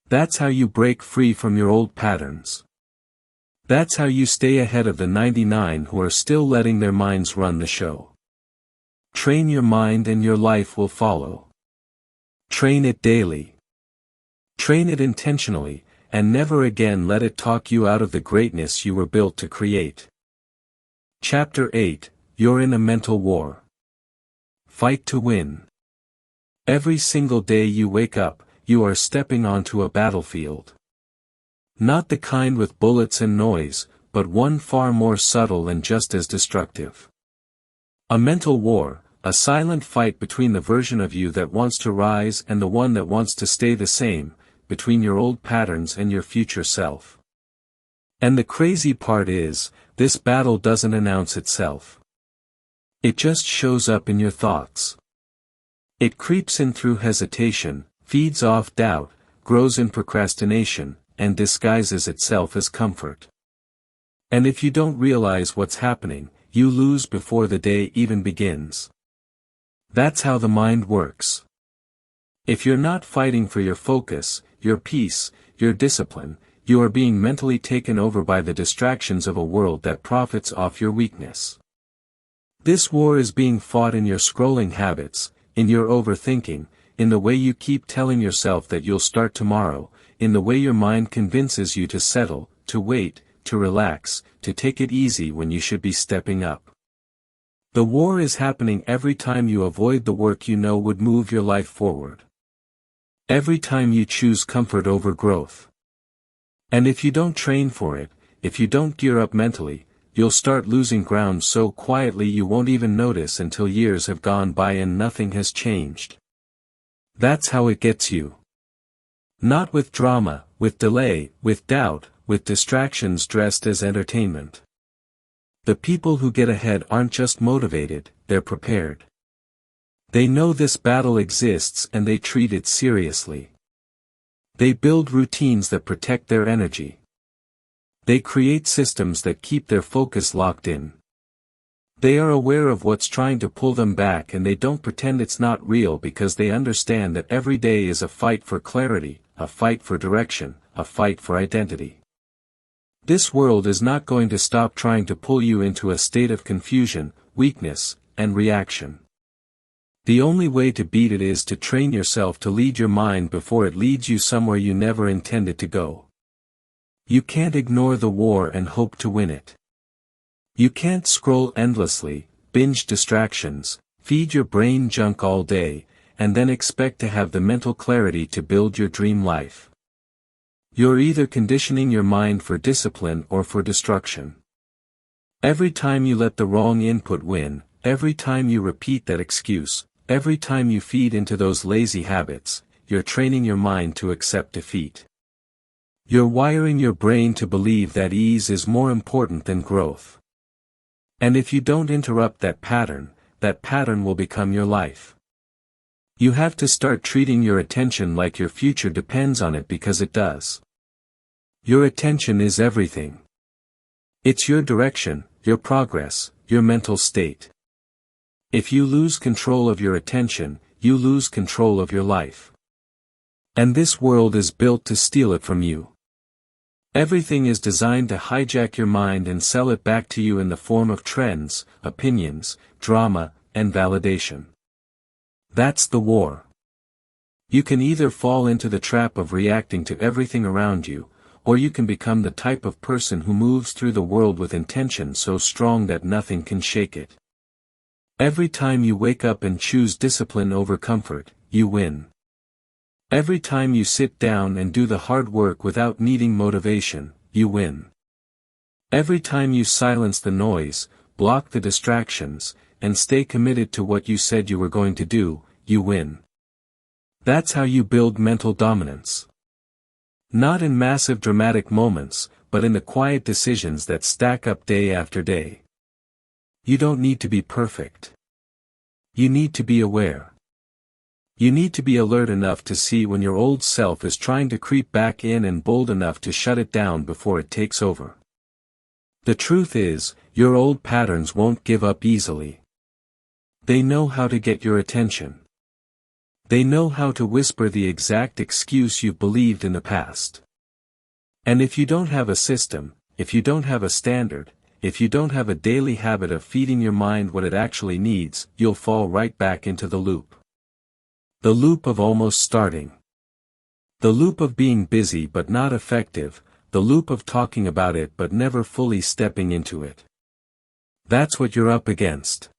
That's how you break free from your old patterns. That's how you stay ahead of the 99 who are still letting their minds run the show. Train your mind and your life will follow. Train it daily. Train it intentionally, and never again let it talk you out of the greatness you were built to create. Chapter 8, You're in a mental war. Fight to win. Every single day you wake up, you are stepping onto a battlefield. Not the kind with bullets and noise, but one far more subtle and just as destructive. A mental war, a silent fight between the version of you that wants to rise and the one that wants to stay the same, between your old patterns and your future self. And the crazy part is, this battle doesn't announce itself. It just shows up in your thoughts. It creeps in through hesitation, feeds off doubt, grows in procrastination, and disguises itself as comfort. And if you don't realize what's happening, you lose before the day even begins. That's how the mind works. If you're not fighting for your focus, your peace, your discipline, you are being mentally taken over by the distractions of a world that profits off your weakness. This war is being fought in your scrolling habits, in your overthinking, in the way you keep telling yourself that you'll start tomorrow, in the way your mind convinces you to settle, to wait, to relax, to take it easy when you should be stepping up. The war is happening every time you avoid the work you know would move your life forward. Every time you choose comfort over growth. And if you don't train for it, if you don't gear up mentally, you'll start losing ground so quietly you won't even notice until years have gone by and nothing has changed. That's how it gets you. Not with drama, with delay, with doubt, with distractions dressed as entertainment. The people who get ahead aren't just motivated, they're prepared. They know this battle exists and they treat it seriously. They build routines that protect their energy. They create systems that keep their focus locked in. They are aware of what's trying to pull them back and they don't pretend it's not real because they understand that every day is a fight for clarity, a fight for direction, a fight for identity. This world is not going to stop trying to pull you into a state of confusion, weakness, and reaction. The only way to beat it is to train yourself to lead your mind before it leads you somewhere you never intended to go. You can't ignore the war and hope to win it. You can't scroll endlessly, binge distractions, feed your brain junk all day, and then expect to have the mental clarity to build your dream life. You're either conditioning your mind for discipline or for destruction. Every time you let the wrong input win, every time you repeat that excuse, every time you feed into those lazy habits, you're training your mind to accept defeat. You're wiring your brain to believe that ease is more important than growth. And if you don't interrupt that pattern will become your life. You have to start treating your attention like your future depends on it because it does. Your attention is everything. It's your direction, your progress, your mental state. If you lose control of your attention, you lose control of your life. And this world is built to steal it from you. Everything is designed to hijack your mind and sell it back to you in the form of trends, opinions, drama, and validation. That's the war. You can either fall into the trap of reacting to everything around you, or you can become the type of person who moves through the world with intention so strong that nothing can shake it. Every time you wake up and choose discipline over comfort, you win. Every time you sit down and do the hard work without needing motivation, you win. Every time you silence the noise, block the distractions, and stay committed to what you said you were going to do, you win. That's how you build mental dominance. Not in massive dramatic moments, but in the quiet decisions that stack up day after day. You don't need to be perfect. You need to be aware. You need to be alert enough to see when your old self is trying to creep back in and bold enough to shut it down before it takes over. The truth is, your old patterns won't give up easily. They know how to get your attention. They know how to whisper the exact excuse you've believed in the past. And if you don't have a system, if you don't have a standard, if you don't have a daily habit of feeding your mind what it actually needs, you'll fall right back into the loop. The loop of almost starting. The loop of being busy but not effective, the loop of talking about it but never fully stepping into it. That's what you're up against.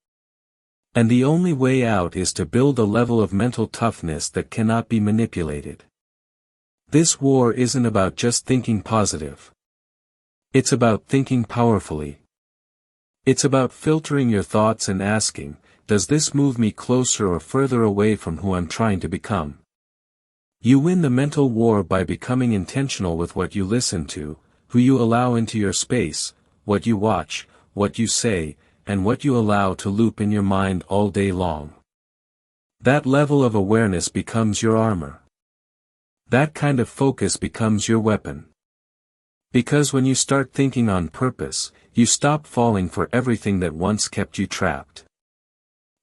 And the only way out is to build a level of mental toughness that cannot be manipulated. This war isn't about just thinking positive. It's about thinking powerfully. It's about filtering your thoughts and asking, does this move me closer or further away from who I'm trying to become? You win the mental war by becoming intentional with what you listen to, who you allow into your space, what you watch, what you say, and what you allow to loop in your mind all day long. That level of awareness becomes your armor. That kind of focus becomes your weapon. Because when you start thinking on purpose, you stop falling for everything that once kept you trapped.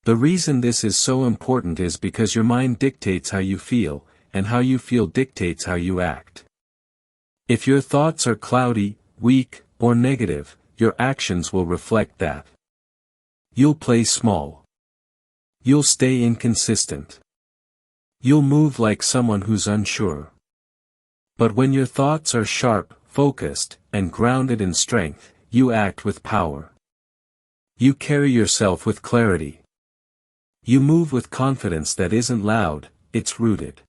The reason this is so important is because your mind dictates how you feel, and how you feel dictates how you act. If your thoughts are cloudy, weak, or negative, your actions will reflect that. You'll play small. You'll stay inconsistent. You'll move like someone who's unsure. But when your thoughts are sharp, focused, and grounded in strength, you act with power. You carry yourself with clarity. You move with confidence that isn't loud, it's rooted.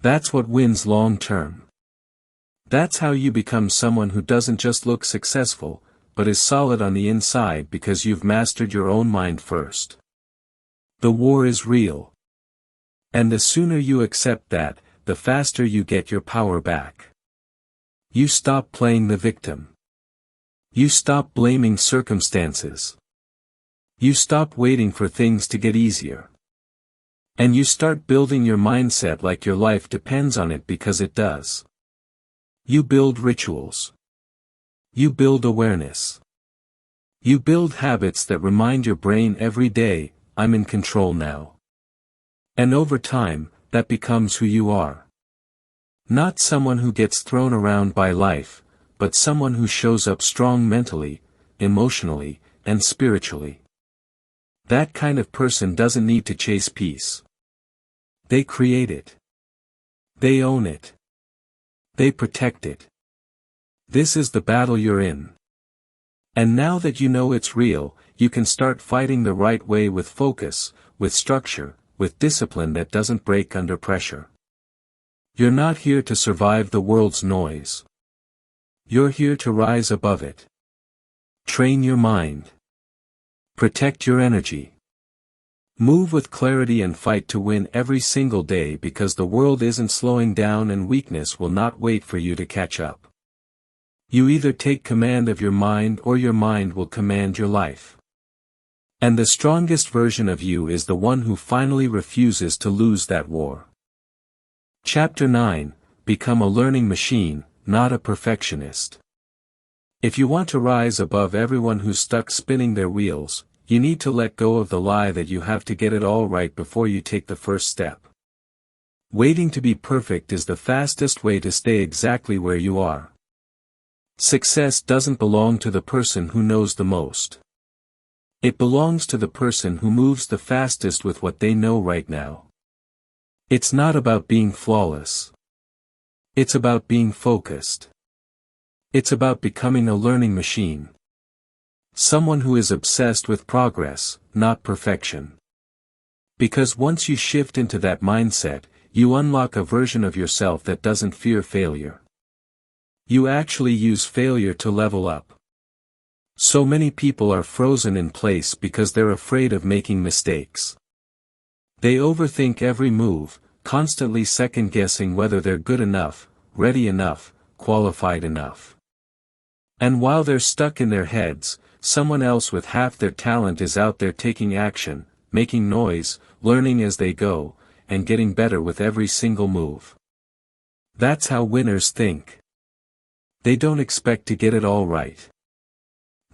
That's what wins long term. That's how you become someone who doesn't just look successful, but is solid on the inside because you've mastered your own mind first. The war is real. And the sooner you accept that, the faster you get your power back. You stop playing the victim. You stop blaming circumstances. You stop waiting for things to get easier. And you start building your mindset like your life depends on it because it does. You build rituals. You build awareness. You build habits that remind your brain every day, I'm in control now. And over time, that becomes who you are. Not someone who gets thrown around by life, but someone who shows up strong mentally, emotionally, and spiritually. That kind of person doesn't need to chase peace. They create it. They own it. They protect it. This is the battle you're in. And now that you know it's real, you can start fighting the right way with focus, with structure, with discipline that doesn't break under pressure. You're not here to survive the world's noise. You're here to rise above it. Train your mind. Protect your energy. Move with clarity and fight to win every single day because the world isn't slowing down and weakness will not wait for you to catch up. You either take command of your mind or your mind will command your life. And the strongest version of you is the one who finally refuses to lose that war. Chapter 9, Become a learning machine, not a perfectionist. If you want to rise above everyone who's stuck spinning their wheels, you need to let go of the lie that you have to get it all right before you take the first step. Waiting to be perfect is the fastest way to stay exactly where you are. Success doesn't belong to the person who knows the most. It belongs to the person who moves the fastest with what they know right now. It's not about being flawless. It's about being focused. It's about becoming a learning machine. Someone who is obsessed with progress, not perfection. Because once you shift into that mindset, you unlock a version of yourself that doesn't fear failure. You actually use failure to level up. So many people are frozen in place because they're afraid of making mistakes. They overthink every move, constantly second-guessing whether they're good enough, ready enough, qualified enough. And while they're stuck in their heads, someone else with half their talent is out there taking action, making noise, learning as they go, and getting better with every single move. That's how winners think. They don't expect to get it all right.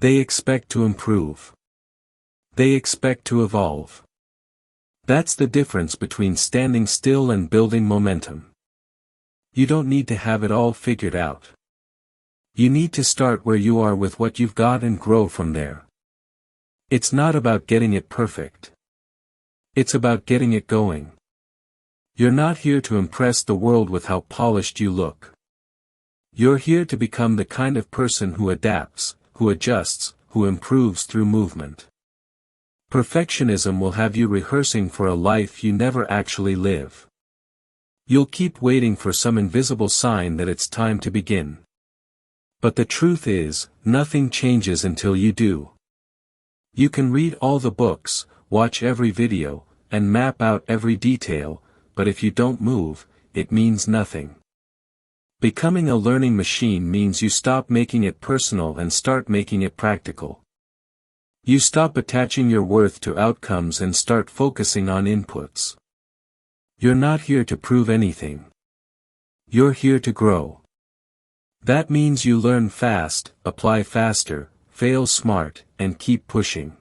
They expect to improve. They expect to evolve. That's the difference between standing still and building momentum. You don't need to have it all figured out. You need to start where you are with what you've got and grow from there. It's not about getting it perfect. It's about getting it going. You're not here to impress the world with how polished you look. You're here to become the kind of person who adapts, who adjusts, who improves through movement. Perfectionism will have you rehearsing for a life you never actually live. You'll keep waiting for some invisible sign that it's time to begin. But the truth is, nothing changes until you do. You can read all the books, watch every video, and map out every detail, but if you don't move, it means nothing. Becoming a learning machine means you stop making it personal and start making it practical. You stop attaching your worth to outcomes and start focusing on inputs. You're not here to prove anything. You're here to grow. That means you learn fast, apply faster, fail smart, and keep pushing.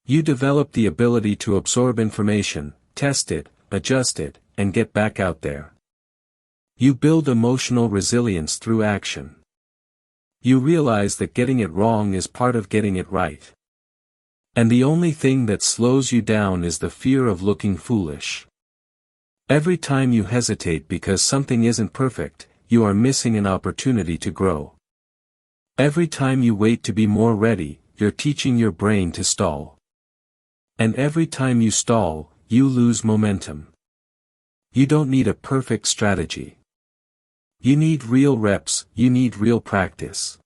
You develop the ability to absorb information, test it, adjust it, and get back out there. You build emotional resilience through action. You realize that getting it wrong is part of getting it right. And the only thing that slows you down is the fear of looking foolish. Every time you hesitate because something isn't perfect, you are missing an opportunity to grow. Every time you wait to be more ready, you're teaching your brain to stall. And every time you stall, you lose momentum. You don't need a perfect strategy. You need real reps, you need real practice.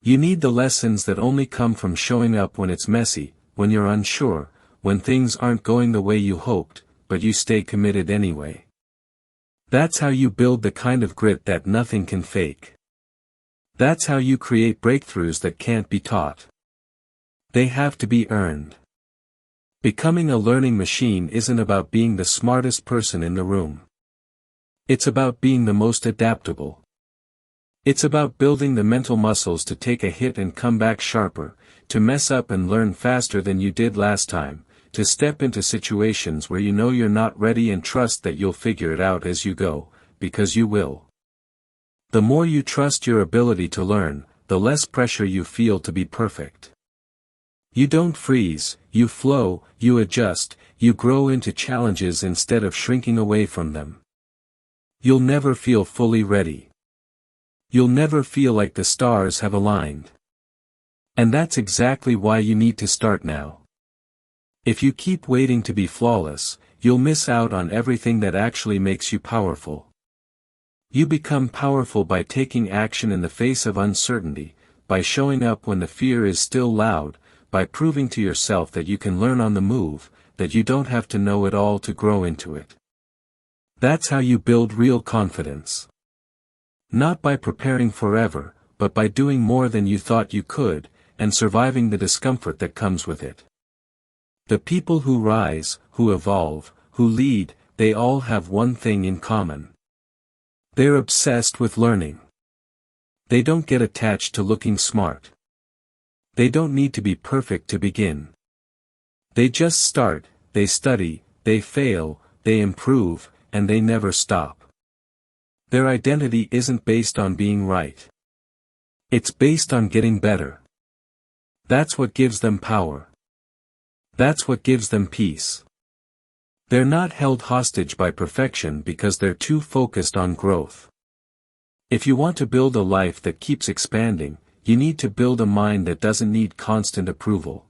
You need the lessons that only come from showing up when it's messy, when you're unsure, when things aren't going the way you hoped, but you stay committed anyway. That's how you build the kind of grit that nothing can fake. That's how you create breakthroughs that can't be taught. They have to be earned. Becoming a learning machine isn't about being the smartest person in the room. It's about being the most adaptable. It's about building the mental muscles to take a hit and come back sharper, to mess up and learn faster than you did last time, to step into situations where you know you're not ready and trust that you'll figure it out as you go, because you will. The more you trust your ability to learn, the less pressure you feel to be perfect. You don't freeze, you flow, you adjust, you grow into challenges instead of shrinking away from them. You'll never feel fully ready. You'll never feel like the stars have aligned. And that's exactly why you need to start now. If you keep waiting to be flawless, you'll miss out on everything that actually makes you powerful. You become powerful by taking action in the face of uncertainty, by showing up when the fear is still loud, by proving to yourself that you can learn on the move, that you don't have to know it all to grow into it. That's how you build real confidence. Not by preparing forever, but by doing more than you thought you could, and surviving the discomfort that comes with it. The people who rise, who evolve, who lead, they all have one thing in common. They're obsessed with learning. They don't get attached to looking smart. They don't need to be perfect to begin. They just start, they study, they fail, they improve, and they never stop. Their identity isn't based on being right. It's based on getting better. That's what gives them power. That's what gives them peace. They're not held hostage by perfection because they're too focused on growth. If you want to build a life that keeps expanding, you need to build a mind that doesn't need constant approval.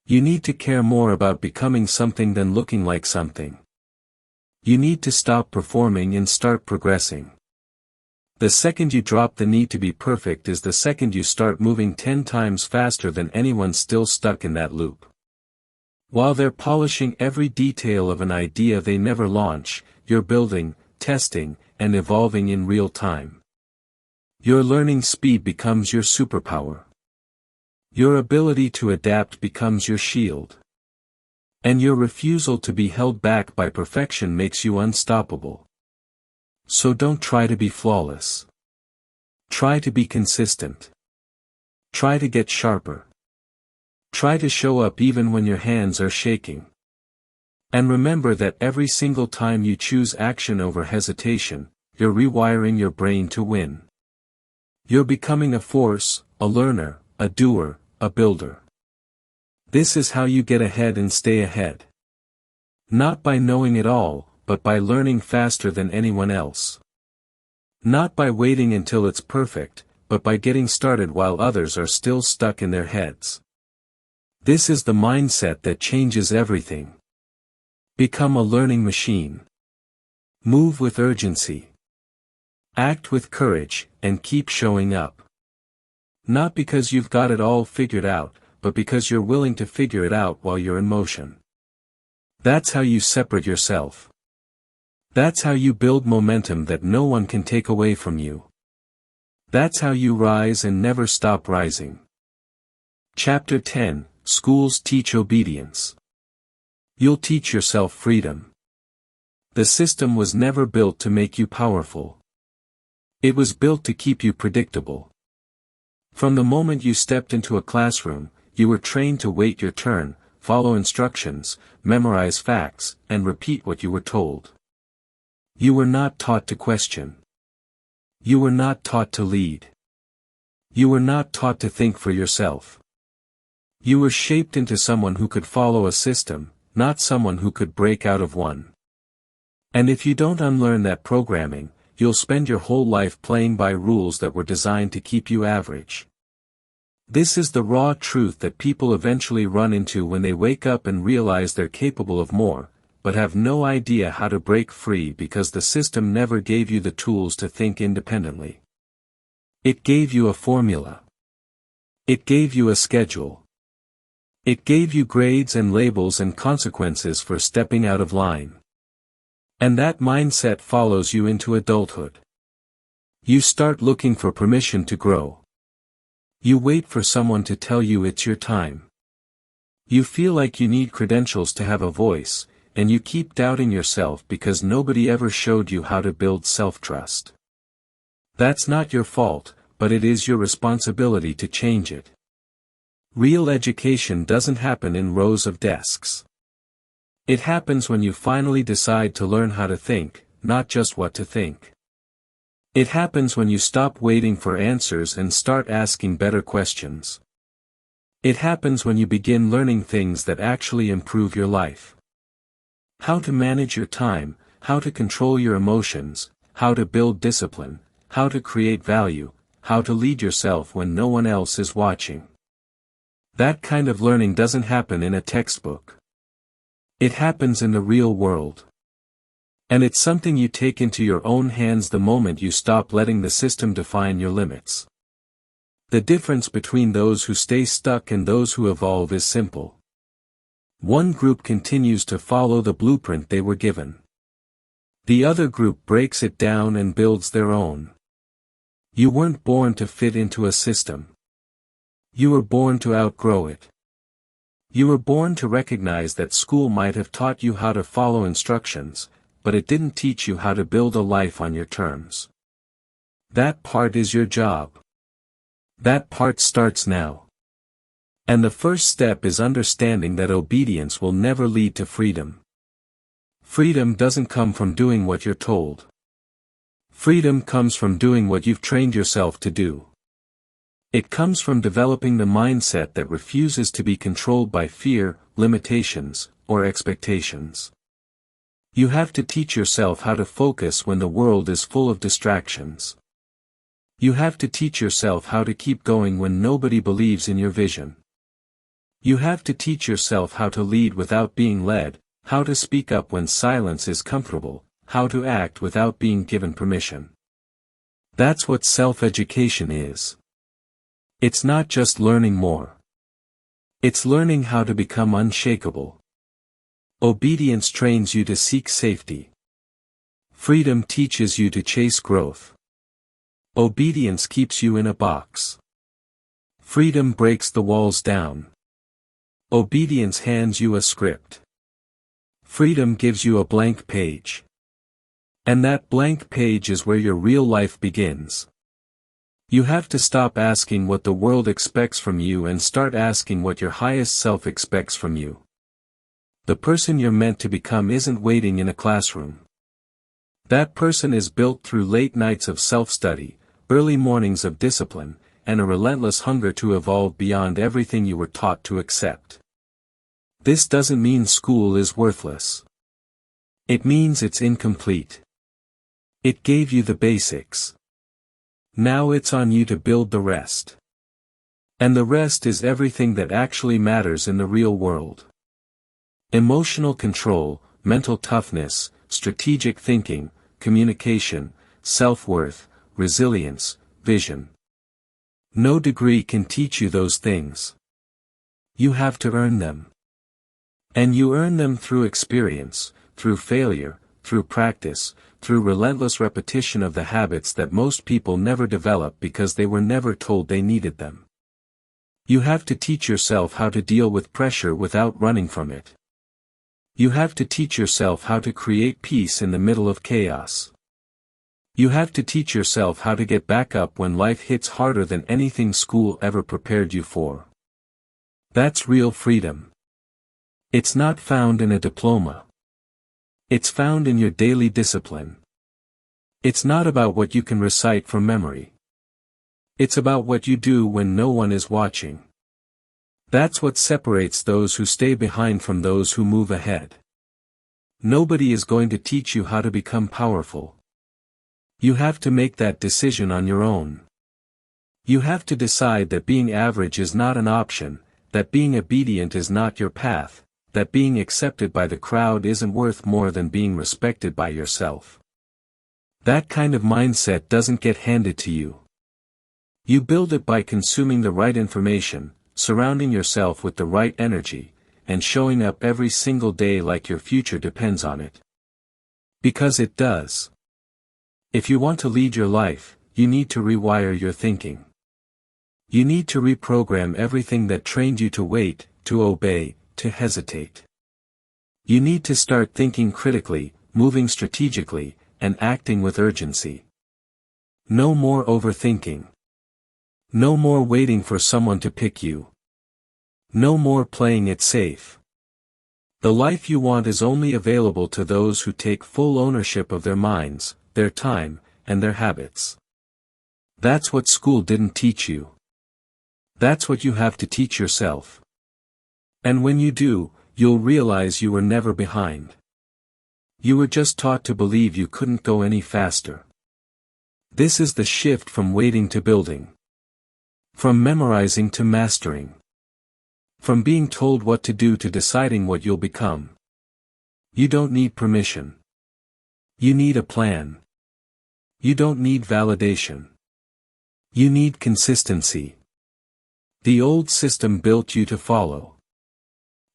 You need to care more about becoming something than looking like something. You need to stop performing and start progressing. The second you drop the need to be perfect is the second you start moving 10 times faster than anyone still stuck in that loop. While they're polishing every detail of an idea they never launch, you're building, testing, and evolving in real time. Your learning speed becomes your superpower. Your ability to adapt becomes your shield. And your refusal to be held back by perfection makes you unstoppable. So don't try to be flawless. Try to be consistent. Try to get sharper. Try to show up even when your hands are shaking. And remember that every single time you choose action over hesitation, you're rewiring your brain to win. You're becoming a force, a learner, a doer, a builder. This is how you get ahead and stay ahead. Not by knowing it all, but by learning faster than anyone else. Not by waiting until it's perfect, but by getting started while others are still stuck in their heads. This is the mindset that changes everything. Become a learning machine. Move with urgency. Act with courage, and keep showing up. Not because you've got it all figured out, but because you're willing to figure it out while you're in motion. That's how you separate yourself. That's how you build momentum that no one can take away from you. That's how you rise and never stop rising. Chapter 10, Schools Teach Obedience. You'll teach yourself freedom. The system was never built to make you powerful. It was built to keep you predictable. From the moment you stepped into a classroom, you were trained to wait your turn, follow instructions, memorize facts, and repeat what you were told. You were not taught to question. You were not taught to lead. You were not taught to think for yourself. You were shaped into someone who could follow a system, not someone who could break out of one. And if you don't unlearn that programming, you'll spend your whole life playing by rules that were designed to keep you average. This is the raw truth that people eventually run into when they wake up and realize they're capable of more, but have no idea how to break free because the system never gave you the tools to think independently. It gave you a formula. It gave you a schedule. It gave you grades and labels and consequences for stepping out of line. And that mindset follows you into adulthood. You start looking for permission to grow. You wait for someone to tell you it's your time. You feel like you need credentials to have a voice, and you keep doubting yourself because nobody ever showed you how to build self-trust. That's not your fault, but it is your responsibility to change it. Real education doesn't happen in rows of desks. It happens when you finally decide to learn how to think, not just what to think. It happens when you stop waiting for answers and start asking better questions. It happens when you begin learning things that actually improve your life. How to manage your time, how to control your emotions, how to build discipline, how to create value, how to lead yourself when no one else is watching. That kind of learning doesn't happen in a textbook. It happens in the real world. And it's something you take into your own hands the moment you stop letting the system define your limits. The difference between those who stay stuck and those who evolve is simple. One group continues to follow the blueprint they were given. The other group breaks it down and builds their own. You weren't born to fit into a system. You were born to outgrow it. You were born to recognize that school might have taught you how to follow instructions, but it didn't teach you how to build a life on your terms. That part is your job. That part starts now. And the first step is understanding that obedience will never lead to freedom. Freedom doesn't come from doing what you're told. Freedom comes from doing what you've trained yourself to do. It comes from developing the mindset that refuses to be controlled by fear, limitations, or expectations. You have to teach yourself how to focus when the world is full of distractions. You have to teach yourself how to keep going when nobody believes in your vision. You have to teach yourself how to lead without being led, how to speak up when silence is comfortable, how to act without being given permission. That's what self-education is. It's not just learning more. It's learning how to become unshakable. Obedience trains you to seek safety. Freedom teaches you to chase growth. Obedience keeps you in a box. Freedom breaks the walls down. Obedience hands you a script. Freedom gives you a blank page. And that blank page is where your real life begins. You have to stop asking what the world expects from you and start asking what your highest self expects from you. The person you're meant to become isn't waiting in a classroom. That person is built through late nights of self-study, early mornings of discipline, and a relentless hunger to evolve beyond everything you were taught to accept. This doesn't mean school is worthless. It means it's incomplete. It gave you the basics. Now it's on you to build the rest. And the rest is everything that actually matters in the real world. Emotional control, mental toughness, strategic thinking, communication, self-worth, resilience, vision. No degree can teach you those things. You have to earn them. And you earn them through experience, through failure, through practice, through relentless repetition of the habits that most people never develop because they were never told they needed them. You have to teach yourself how to deal with pressure without running from it. You have to teach yourself how to create peace in the middle of chaos. You have to teach yourself how to get back up when life hits harder than anything school ever prepared you for. That's real freedom. It's not found in a diploma. It's found in your daily discipline. It's not about what you can recite from memory. It's about what you do when no one is watching. That's what separates those who stay behind from those who move ahead. Nobody is going to teach you how to become powerful. You have to make that decision on your own. You have to decide that being average is not an option, that being obedient is not your path, that being accepted by the crowd isn't worth more than being respected by yourself. That kind of mindset doesn't get handed to you. You build it by consuming the right information, surrounding yourself with the right energy, and showing up every single day like your future depends on it. Because it does. If you want to lead your life, you need to rewire your thinking. You need to reprogram everything that trained you to wait, to obey, to hesitate. You need to start thinking critically, moving strategically, and acting with urgency. No more overthinking. No more waiting for someone to pick you. No more playing it safe. The life you want is only available to those who take full ownership of their minds, their time, and their habits. That's what school didn't teach you. That's what you have to teach yourself. And when you do, you'll realize you were never behind. You were just taught to believe you couldn't go any faster. This is the shift from waiting to building. From memorizing to mastering. From being told what to do to deciding what you'll become. You don't need permission. You need a plan. You don't need validation. You need consistency. The old system built you to follow.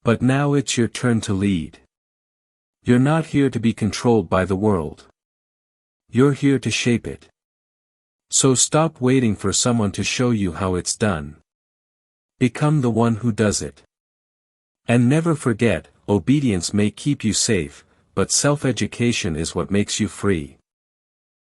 But now it's your turn to lead. You're not here to be controlled by the world. You're here to shape it. So stop waiting for someone to show you how it's done. Become the one who does it. And never forget, obedience may keep you safe, but self-education is what makes you free.